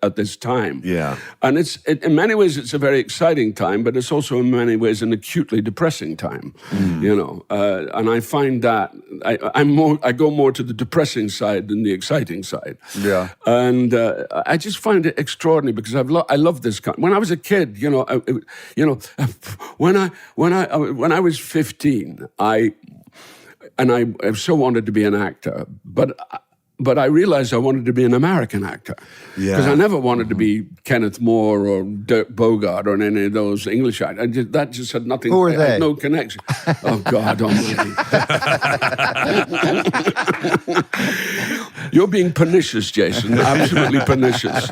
at this time. Yeah. And in many ways, it's a very exciting time, but it's also in many ways an acutely depressing time, and I find that I go more to the depressing side than the exciting side. Yeah. And I just find it extraordinary because I love this country. When I was a kid, when I was 15, I so wanted to be an actor, but I realized I wanted to be an American actor. Because I never wanted to be Kenneth More or Dirk Bogarde or any of those English actors. That just had nothing. Who were they? Had no connection. Oh God Almighty! You're being pernicious, Jason. Absolutely pernicious.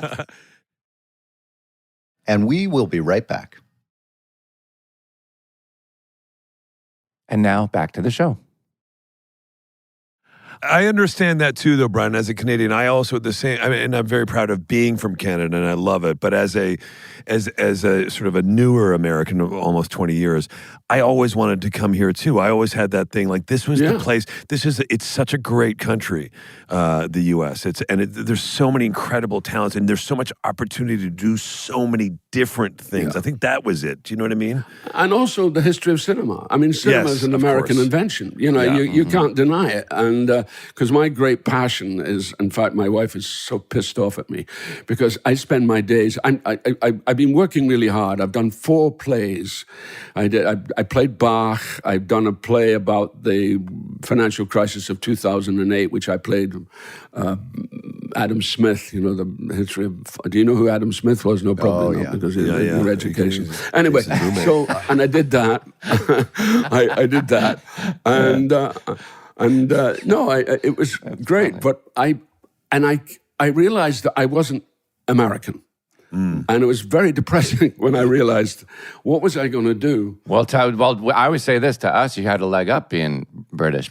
And we will be right back. And now back to the show. I understand that too, though, Brian. As a Canadian, I also and I'm very proud of being from Canada, and I love it. But as a sort of a newer American of almost 20 years, I always wanted to come here too. I always had that thing like this was the place. It's such a great country, the U.S. There's so many incredible talents, and there's so much opportunity to do so many different things. I think that was it. Do you know what I mean? And also the history of cinema. I mean, cinema is an American invention. You can't deny it. And because my great passion is, in fact, my wife is so pissed off at me because I spend my days. I've been working really hard. I've done 4 plays. I played Bach. I've done a play about the financial crisis of 2008, which I played Adam Smith. The history of. Do you know who Adam Smith was? No, probably not, because your education. Anyway, and I did that. I did that, and it was great. Funny. But I realized that I wasn't American. And it was very depressing when I realized, what was I going to do? Well, I always say this, to us, you had a leg up being British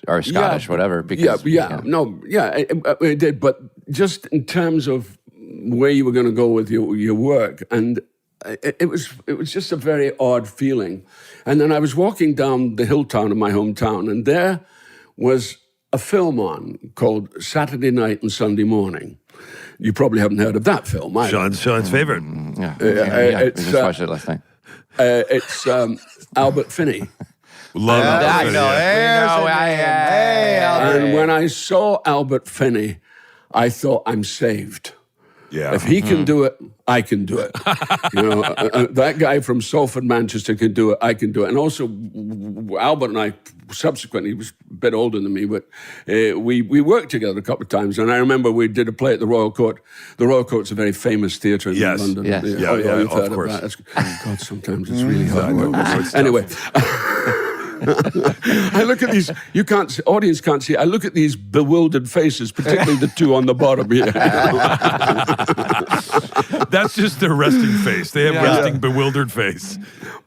or Scottish, whatever. Because, it did. But just in terms of where you were going to go with your work, and it was just a very odd feeling. And then I was walking down the hill town of my hometown, and there was a film on called Saturday Night and Sunday Morning. You probably haven't heard of that film either. Sean's favorite. We just watched it last night. It's Albert Finney. Love Albert Finney. Hey, Albert. And when I saw Albert Finney, I thought, I'm saved. Yeah. If he can do it, I can do it. That guy from Salford, Manchester can do it, I can do it. And also, Albert and I, subsequently, he was a bit older than me, but we worked together a couple of times. And I remember we did a play at the Royal Court. The Royal Court's a very famous theatre in London. Yes. You've heard of course. Of that. God, sometimes it's really hard work. Anyway. I look at these, audience can't see, I look at these bewildered faces, particularly the 2 on the bottom here. That's just their resting face. They have resting, bewildered face.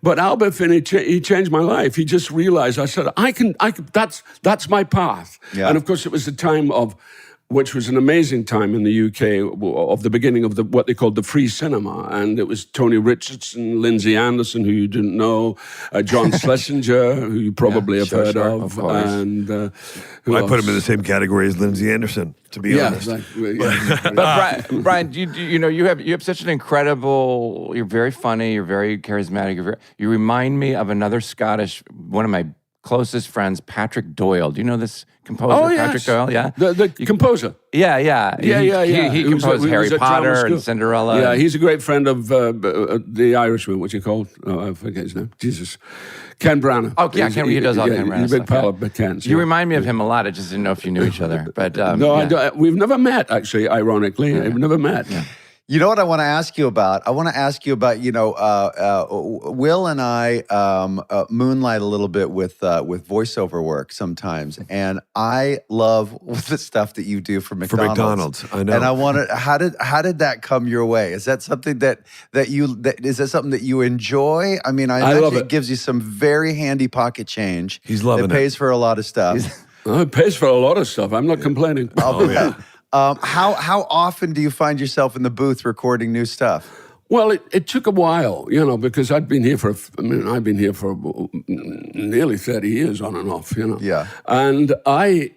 But Albert Finney, he changed my life. He just realized, I said, I can, that's my path. Yeah. And of course, it was the time which was an amazing time in the UK, of the beginning of what they called the free cinema. And it was Tony Richardson, Lindsay Anderson, who you didn't know, John Schlesinger, who you probably have heard of. And I put him in the same category as Lindsay Anderson, to be honest. But Brian, you have such an incredible. You're very funny. You're very charismatic. You remind me of another Scottish, one of my closest friends, Patrick Doyle. Do you know this composer, Patrick Doyle? Yeah, the composer. Yeah. He composed Harry Potter and Cinderella. Yeah, he's a great friend of the Irishman. What's he called? Oh, I forget his name. Jesus, Ken Branagh. Oh, yeah, he does all Ken Branagh. He's a big pal of Ken's. You remind me of him a lot. I just didn't know if you knew each other. But no, we've never met. Actually, ironically, we've never met. Yeah. You know what I want to ask you about? I want to ask you about, Will and I moonlight a little bit with voiceover work sometimes, and I love the stuff that you do for McDonald's. For McDonald's, I know. And I wanted, how did that come your way? Is that something is that something that you enjoy? I mean, I love imagine it. it gives you some very handy pocket change. He's loving it. Pays for a lot of stuff. It pays for a lot of stuff. I'm not complaining. Yeah. How often do you find yourself in the booth recording new stuff? Well, it took a while, because I've been here for nearly 30 years on and off, Yeah. And I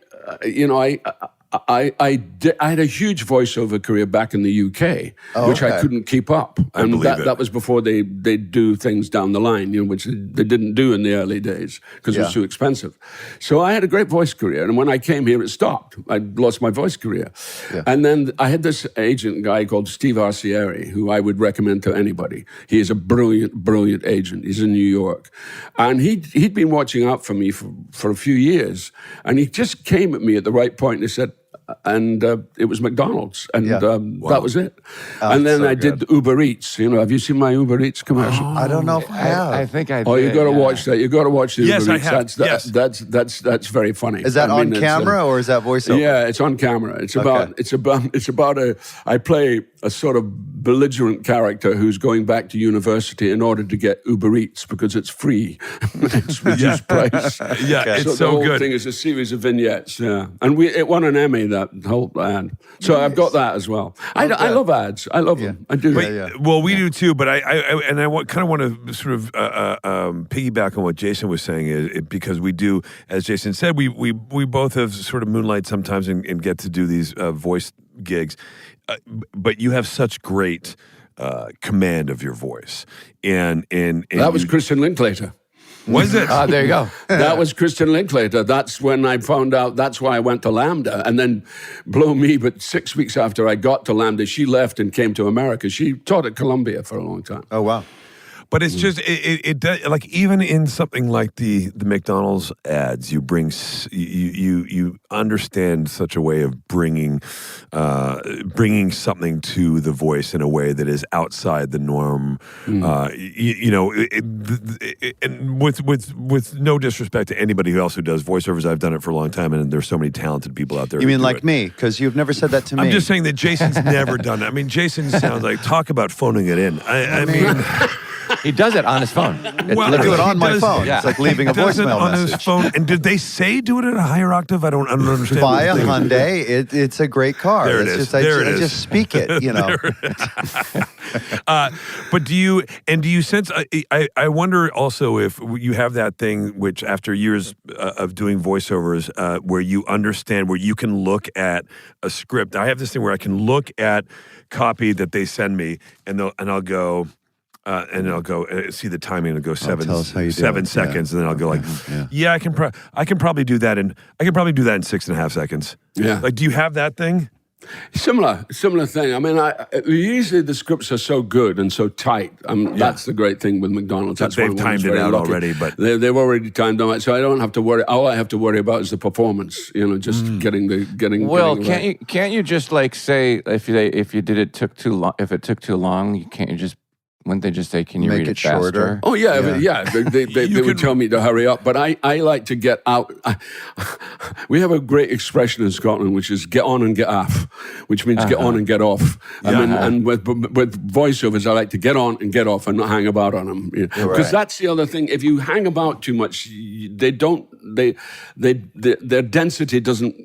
had a huge voiceover career back in the UK, which I couldn't keep up, and that was before they do things down the line, which they didn't do in the early days because it was too expensive. So I had a great voice career, and when I came here, it stopped. I lost my voice career, and then I had this agent guy called Steve Arcieri, who I would recommend to anybody. He is a brilliant agent. He's in New York, and he'd been watching out for me for a few years, and he just came at me at the right point and he said. And it was McDonald's, and that was it. And then I did Uber Eats. Have you seen my Uber Eats commercial? I don't know if I have. I think I did. Oh, you got to watch that. You got to watch the Yes, Uber I Eats. have. That's very funny. Is that on camera or is that voiceover? Yeah, it's on camera. It's about I play a sort of belligerent character who's going back to university in order to get Uber Eats because it's free. It's reduced price. Yeah, it's the so whole good. thing is a series of vignettes. Yeah, and it won an Emmy, that whole ad. So I've got that as well. I love ads. I love them. I do. Well, we do too, but I kind of want to sort of piggyback on what Jason was saying, because we do, as Jason said, we both have sort of moonlight sometimes and get to do these voice gigs, but you have such great command of your voice, and that was Christian Linklater. Was it? There you go. That was Christian Linklater. That's when I found out. That's why I went to Lambda. And then, blow me, but 6 weeks after I got to Lambda, she left and came to America. She taught at Columbia for a long time. Oh, wow. But it's just it does, like, even in something like the McDonald's ads, you bring you understand such a way of bringing something to the voice in a way that is outside the norm. And with no disrespect to anybody else who does voiceovers, I've done it for a long time, and there's so many talented people out there. You mean like me? Because you've never said that to me. I'm just saying that Jason's never done it. I mean, Jason sounds like, talk about phoning it in. I mean. He does it on his phone. I do it on my phone. Yeah. It's like leaving a voicemail on message. his phone. And did they say do it at a higher octave? I don't understand. Buy a Hyundai. It's a great car. There it It's is. Just, I just speak it, But do you sense? I wonder also if you have that thing which, after years of doing voiceovers, where you understand, where you can look at a script. I have this thing where I can look at copy that they send me, and I'll go. And I'll go see the timing and go tell us how you do 7 it. seconds, and then I'll go like, yeah. I can probably do that in 6.5 seconds. Yeah. Like, do you have that thing? Similar thing. I mean, usually the scripts are so good and so tight. That's the great thing with McDonald's. That's They've timed it out already, but they've already timed it, so I don't have to worry. All I have to worry about is the performance. Just getting. Well, getting can't you just like say if it took too long, can't you just? Wouldn't they just say, can you Make read it it faster? shorter? Oh, yeah. They would tell me to hurry up. But I like to get out. We have a great expression in Scotland, which is get on and get off, which means get on and get off. And with voiceovers, I like to get on and get off and not hang about on them. Because that's the other thing. If you hang about too much, their density doesn't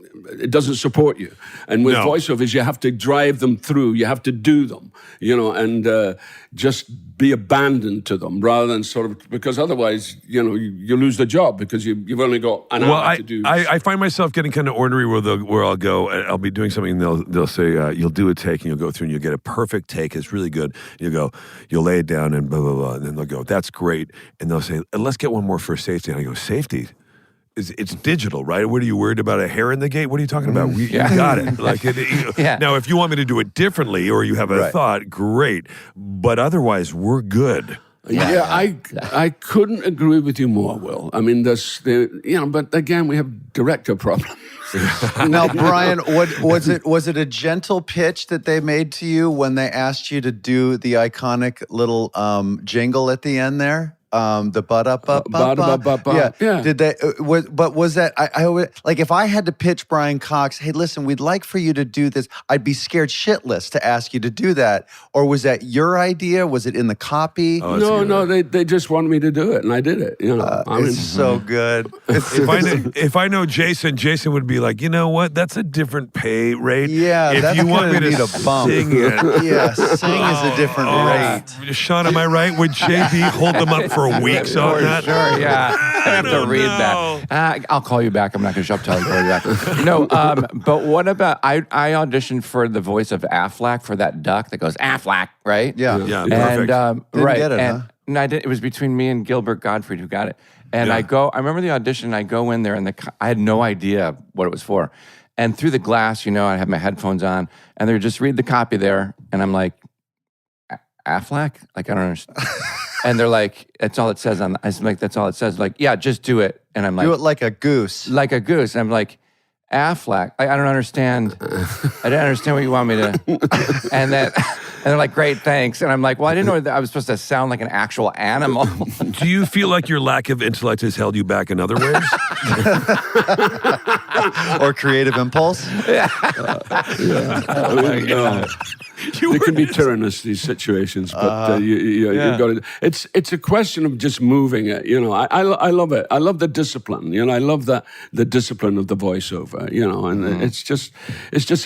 support you. And with voiceovers, you have to drive them through. You have to do them, and just be abandoned to them rather than sort of, because otherwise, you lose the job because you've only got an hour to do. I find myself getting kind of ornery where I'll go, I'll be doing something and they'll say, you'll do a take and you'll go through and you'll get a perfect take. It's really good. You'll lay it down and blah, blah, blah. And then they'll go, that's great. And they'll say, let's get one more for safety. And I go, safety? It's digital, right? What are you worried about? A hair in the gate? What are you talking about? You got it. Now, if you want me to do it differently or you have a thought, great. But otherwise, we're good. Yeah, I couldn't agree with you more, Will. I mean, but again, we have director problems. Now, Brian, was it a gentle pitch that they made to you when they asked you to do the iconic little jingle at the end there? The Yeah. Did they? But was that? I always, like, if I had to pitch Brian Cox, hey, listen, we'd like for you to do this. I'd be scared shitless to ask you to do that. Or was that your idea? Was it in the copy? No. They just wanted me to do it, and I did it. It's so good. If I know Jason would be like, you know what? That's a different pay rate. Yeah, if that's you want me gonna to need a bump. sing it. Yeah, sing is a different rate. Sean, am I right? Would JB hold them up for a week? So that? Sure, yeah. I have to read that. I'll call you back. I'm not going to show up till I call you back. No, but what about, I auditioned for the voice of Affleck for that duck that goes, Affleck, right? Yeah. Yeah, And, perfect. Didn't get it, huh? No, I didn't. It was between me and Gilbert Gottfried who got it. And I remember the audition, I go in there and I had no idea what it was for. And through the glass, I had my headphones on and they would just read the copy there. And I'm like, Affleck? Like, I don't understand. And they're like, that's all it says on. I'm like, that's all it says. Like, yeah, just do it. And I'm like, Do it like a goose. like a goose. And I'm like, Affleck. I don't understand. I don't understand what you want me to. And they're like, great, thanks. And I'm like, well, I didn't know that I was supposed to sound like an actual animal. Do you feel like your lack of intellect has held you back in other ways? Or creative impulse. They can be tyrannous, these situations, but you got to. It's a question of just moving it. I love it. I love the discipline. I love the discipline of the voiceover. And it's just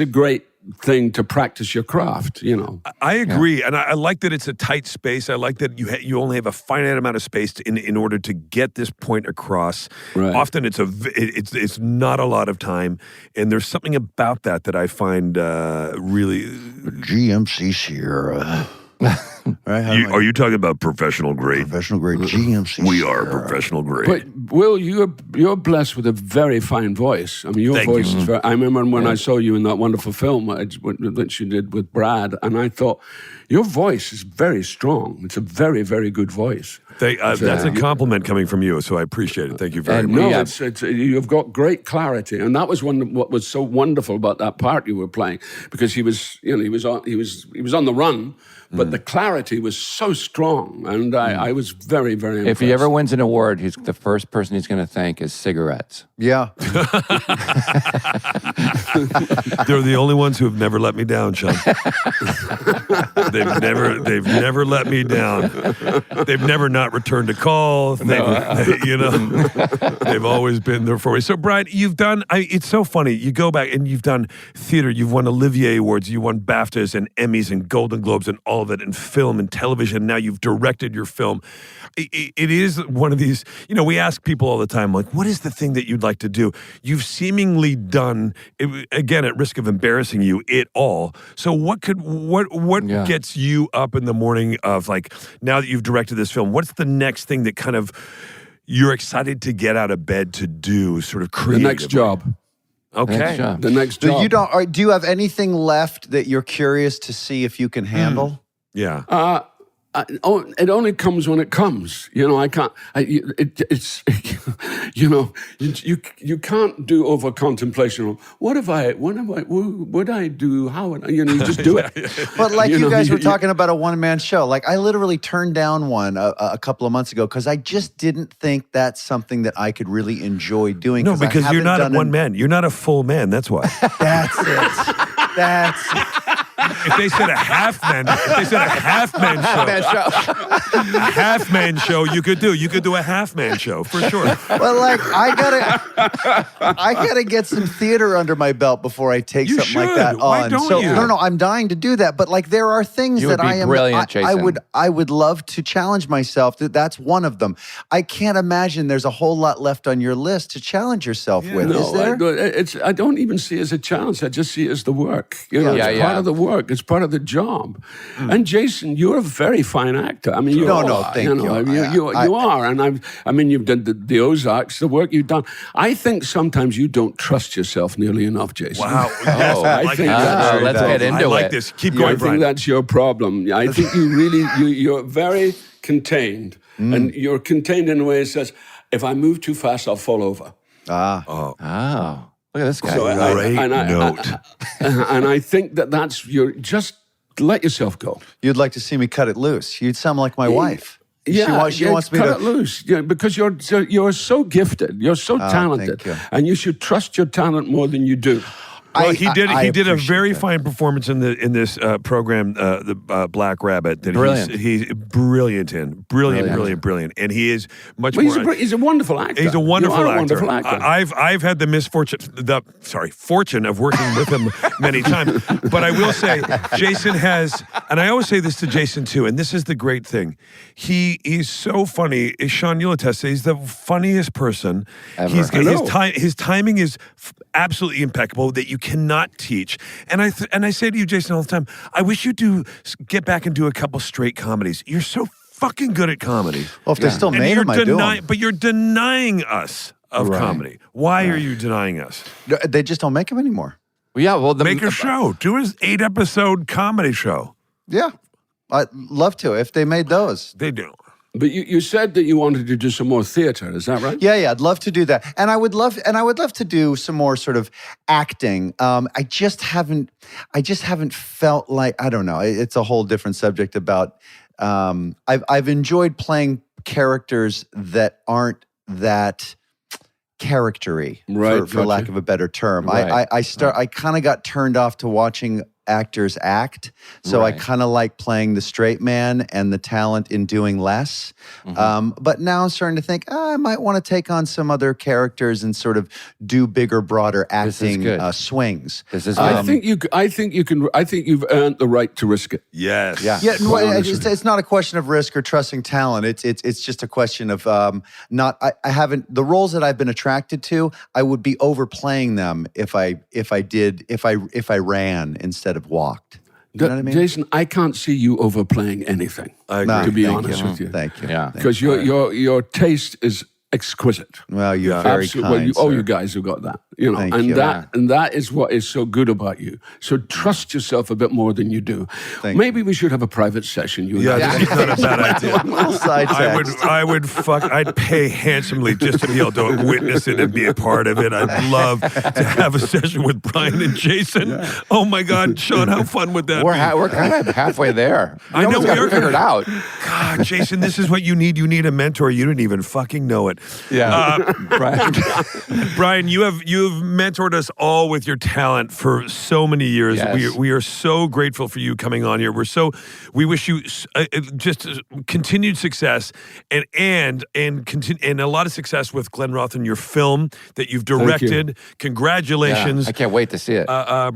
a great thing to practice your craft. I agree, and I like that it's a tight space. I like that you only have a finite amount of space in order to get this point across. Right. Often it's not a lot of time, and there's something about that I find really. GMC Sierra. Right? Are you talking about professional grade? Professional grade GMC We Sierra. are professional grade. But Will, you're blessed with a very fine voice. I mean, your Thank voice you. is very. I remember when I saw you in that wonderful film that you did with Brad, and I thought your voice is very strong. It's a very, very good voice. That's a compliment coming from you, so I appreciate it. Thank you very much. No, it's you've got great clarity, and that was what was so wonderful about that part you were playing, because he was on the run, but the clarity was so strong, and I was very, very impressed. If he ever wins an award, the first person he's going to thank is cigarettes. Yeah. They're the only ones who have never let me down, Sean. They've never let me down. They've never not returned a call. They've always been there for me. So, Brian, you've done. It's so funny. You go back and you've done theater. You've won Olivier Awards. You won BAFTAs and Emmys and Golden Globes and all of it, and film and television. Now you've directed your film. It is one of these. We ask people all the time, like, what is the thing that you'd like to do? You've seemingly done, again, at risk of embarrassing you, it all. So what gets you up in the morning of, like, now that you've directed this film, what's the next thing that kind of you're excited to get out of bed to do, sort of creatively? The next job. Okay. The next job. Do you have anything left that you're curious to see if you can handle? Yeah. It only comes when it comes. I can't. You can't do over contemplation. Would I do? How? You just do it. But like you guys were talking about a one-man show. Like I literally turned down one a couple of months ago because I just didn't think that's something that I could really enjoy doing. No, because you're not a one man. You're not a full man. That's why. That's it. That's it. If they said a half man show, you could do a half man show for sure. Well, like I gotta get some theater under my belt before I take something like that on. Why don't you? No, I'm dying to do that. But like there are things You that would be I am. brilliant, Jason. I would love to challenge myself. That's one of them. I can't imagine there's a whole lot left on your list to challenge yourself with. No, Is there? I don't even see it as a challenge. I just see it as the work. It's part of the work. work. It's part of the job. And Jason, you're a very fine actor. I mean, you are. No, thank you. You are. And I mean, you've done the Ozarks, the work you've done. I think sometimes you don't trust yourself nearly enough, Jason. Wow. Yes, I like that. let's get into I like it. this. Keep I going, think Brian. that's your problem. I think you really, you're very contained. And you're contained in a way that says, if I move too fast, I'll fall over. Oh, look at this guy. So and I think that's just let yourself go. You'd like to see me cut it loose. You'd sound like my wife. Yeah, she wants me cut to it loose. Yeah, because you're so gifted, you're so talented, thank you. and you should trust your talent more than you do. Well, he did a appreciate very that. fine performance in this program, the Black Rabbit. That Brilliant. He's brilliant in, brilliant, and he is much Well, more. he's a wonderful actor. He's a wonderful You are actor. a wonderful actor. I've had the fortune of working with him many times. But I will say, Jason has, and I always say this to Jason too, and this is the great thing. He's so funny. Sean, you'll attest, he's the funniest person. Ever. His timing is absolutely impeccable that you cannot teach. And I say to you, Jason, all the time, I wish you'd get back and do a couple straight comedies. You're so fucking good at comedy. Well, if they still And made you're them, I do them. But you're denying us of comedy. Why are you denying us? They just don't make them anymore. Yeah, well, Make a show. Do an 8-episode comedy show. Yeah, I'd love to if they made those. They do. But you said that you wanted to do some more theater. Is that right? Yeah, I'd love to do that, and I would love to do some more sort of acting. I just haven't felt like, I don't know. It's a whole different subject about. I've enjoyed playing characters that aren't that charactery, Right, for lack of a better term. Right. I kind of got turned off to watching actors act, so I Right. kind of like playing the straight man and the talent in doing less. But now I'm starting to think I might want to take on some other characters and sort of do bigger, broader This is acting good. Swings. This is I think you can. I think you've earned the right to risk it. Yes. Yeah, Quite honestly. it's not a question of risk or trusting talent. It's just a question of not. I haven't the roles that I've been attracted to. I would be overplaying them if I ran instead of walked. You know what I mean? Jason, I can't see you overplaying anything. I No, agree. To be thank honest you. with you. Thank you. Yeah. Thank Because you. your taste is exquisite. Well, you're very Absolutely. kind. Well, sir. you guys have got that, you know, Thank and you. that is what is so good about you. So trust yourself a bit more than you do. Maybe we should have a private session. You and Yeah, I. this is not a bad idea. Little side text. I'd pay handsomely just to be able to witness it and be a part of it. I'd love to have a session with Brian and Jason. Oh my God, Sean, how fun would that be? we're kind of halfway there. I know Almost we got are it figured out. God, Jason, this is what you need. You need a mentor. You didn't even fucking know it. Yeah. Right. Brian, you've mentored us all with your talent for so many years. Yes. We are so grateful for you coming on here. We wish you just continued success and a lot of success with Glenn Roth and your film that you've directed. Congratulations. Yeah, I can't wait to see it.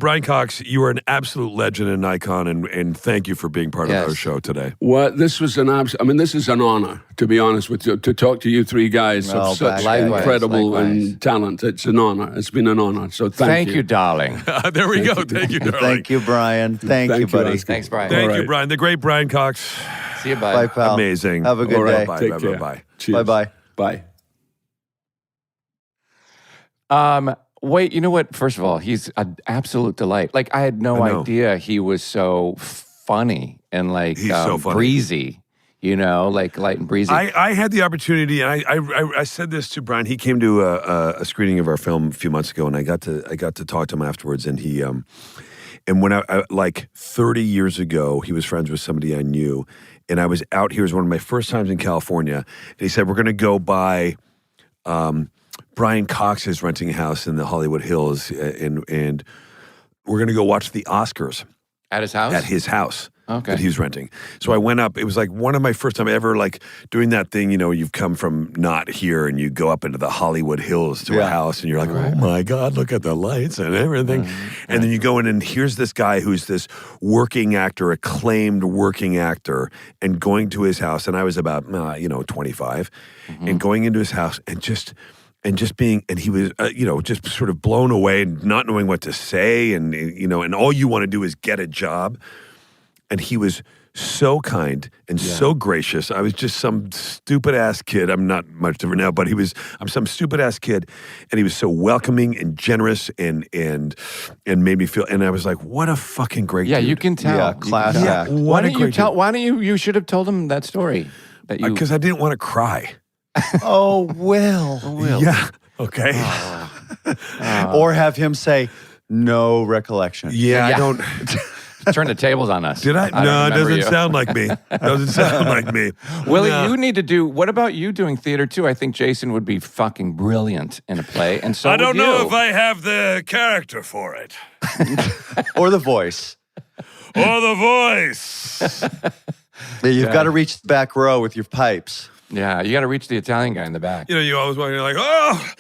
Brian Cox, you are an absolute legend and icon, and thank you for being part of our show today. Well, this was this is an honor, to be honest with you, to talk to you three guys Well, of such likewise, incredible likewise. and talent. It's an honor. It's been an honor. So Thank you, darling. There we go. Thank you, darling. Thank you, Brian. Thank you, buddy. Oscar. Thanks, Brian. Thank All you, right. Brian. The great Brian Cox. See you, bud. Bye, pal. Amazing. Have a good All right. day. Bye, Take bye, care. bye. Cheers. Bye-bye. Bye. Wait, you know what? First of all, he's an absolute delight. Like, I had no I know. idea he was so funny and like He's so funny. breezy, you know, like light and breezy. I had the opportunity, and I said this to Brian. He came to a screening of our film a few months ago, and I got to talk to him afterwards. And he and when I like 30 years ago, he was friends with somebody I knew, and I was out here. It was one of my first times in California, and he said, "We're going to go by." Brian Cox is renting a house in the Hollywood Hills, and we're going to go watch the Oscars At his house? at his house Okay. that he was renting. So I went up. It was like one of my first time ever like doing that thing, you know, you've come from not here and you go up into the Hollywood Hills to a house and you're like, oh my God, look at the lights and everything. And then you go in and here's this guy who's this working actor, acclaimed working actor, and going to his house. And I was about, 25 and going into his house and just and just being, and he was, just sort of blown away and not knowing what to say. And, and all you want to do is get a job. And he was so kind and so gracious. I was just some stupid ass kid. I'm not much different now, but I'm some stupid ass kid. And he was so welcoming and generous and made me feel, and I was like, what a fucking great dude. You can tell. Yeah, class act. Why don't you should have told him that story. Because I didn't want to cry. Oh, Will. Yeah. Okay. Or have him say, no recollection. Yeah, I don't. Turn the tables on us. Did I? No, it doesn't sound like me. Doesn't sound like me. Willie, you need to do, what about you doing theater too? I think Jason would be fucking brilliant in a play. And so I don't would know you. if I have the character for it. Or the voice. Or the voice. You've got to reach the back row with your pipes. Yeah, you got to reach the Italian guy in the back. You always want to be like, oh,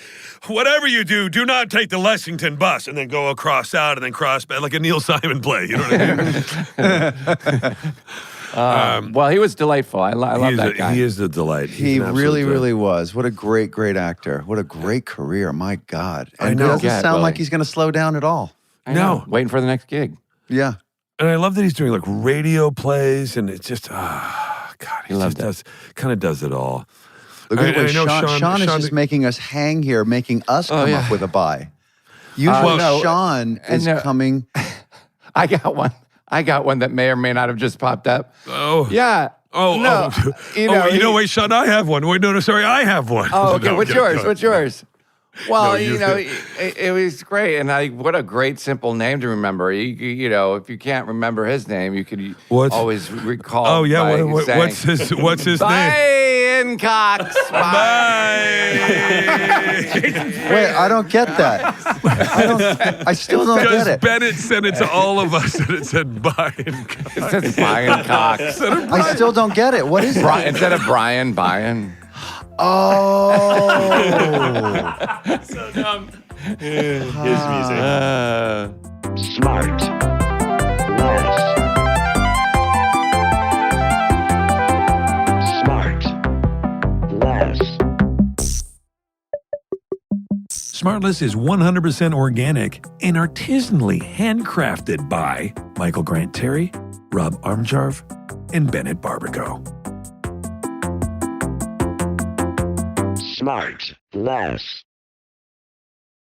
whatever you do not take the Lexington bus and then go across out and then cross back like a Neil Simon play. You know what I mean? Well, he was delightful. I love that guy. He is a delight. He really, really was. What a great, great actor. What a great career. My God. And I know. it doesn't Yeah, sound Willie. like he's going to slow down at all. I know. Waiting for the next gig. Yeah. And I love that he's doing like radio plays and it's just, God, he just does it all. Look at I what know Sean is Sean- just making us hang here, making us come up with a buy. Usually Sean is coming. I got one that may or may not have just popped up. Oh. Yeah. Wait, Sean, I have one. Wait, no, sorry, I have one. Oh, okay. No, What's go- yours? go. What's yours? Well, No, it was great, and what a great simple name to remember. If you can't remember his name, you could always recall. Oh yeah, by what's saying, his name? Brian Cox. Bye. Wait, I don't get that. I still don't get Because it. Bennett sent it to all of us, and it said Brian. It says Brian Cox. I still don't get it. What is it? Instead of Brian. Oh. So dumb. His music. SmartLess. SmartLess is 100% organic and artisanally handcrafted by Michael Grant Terry, Rob Armjarv, and Bennett Barbaco. SmartLess.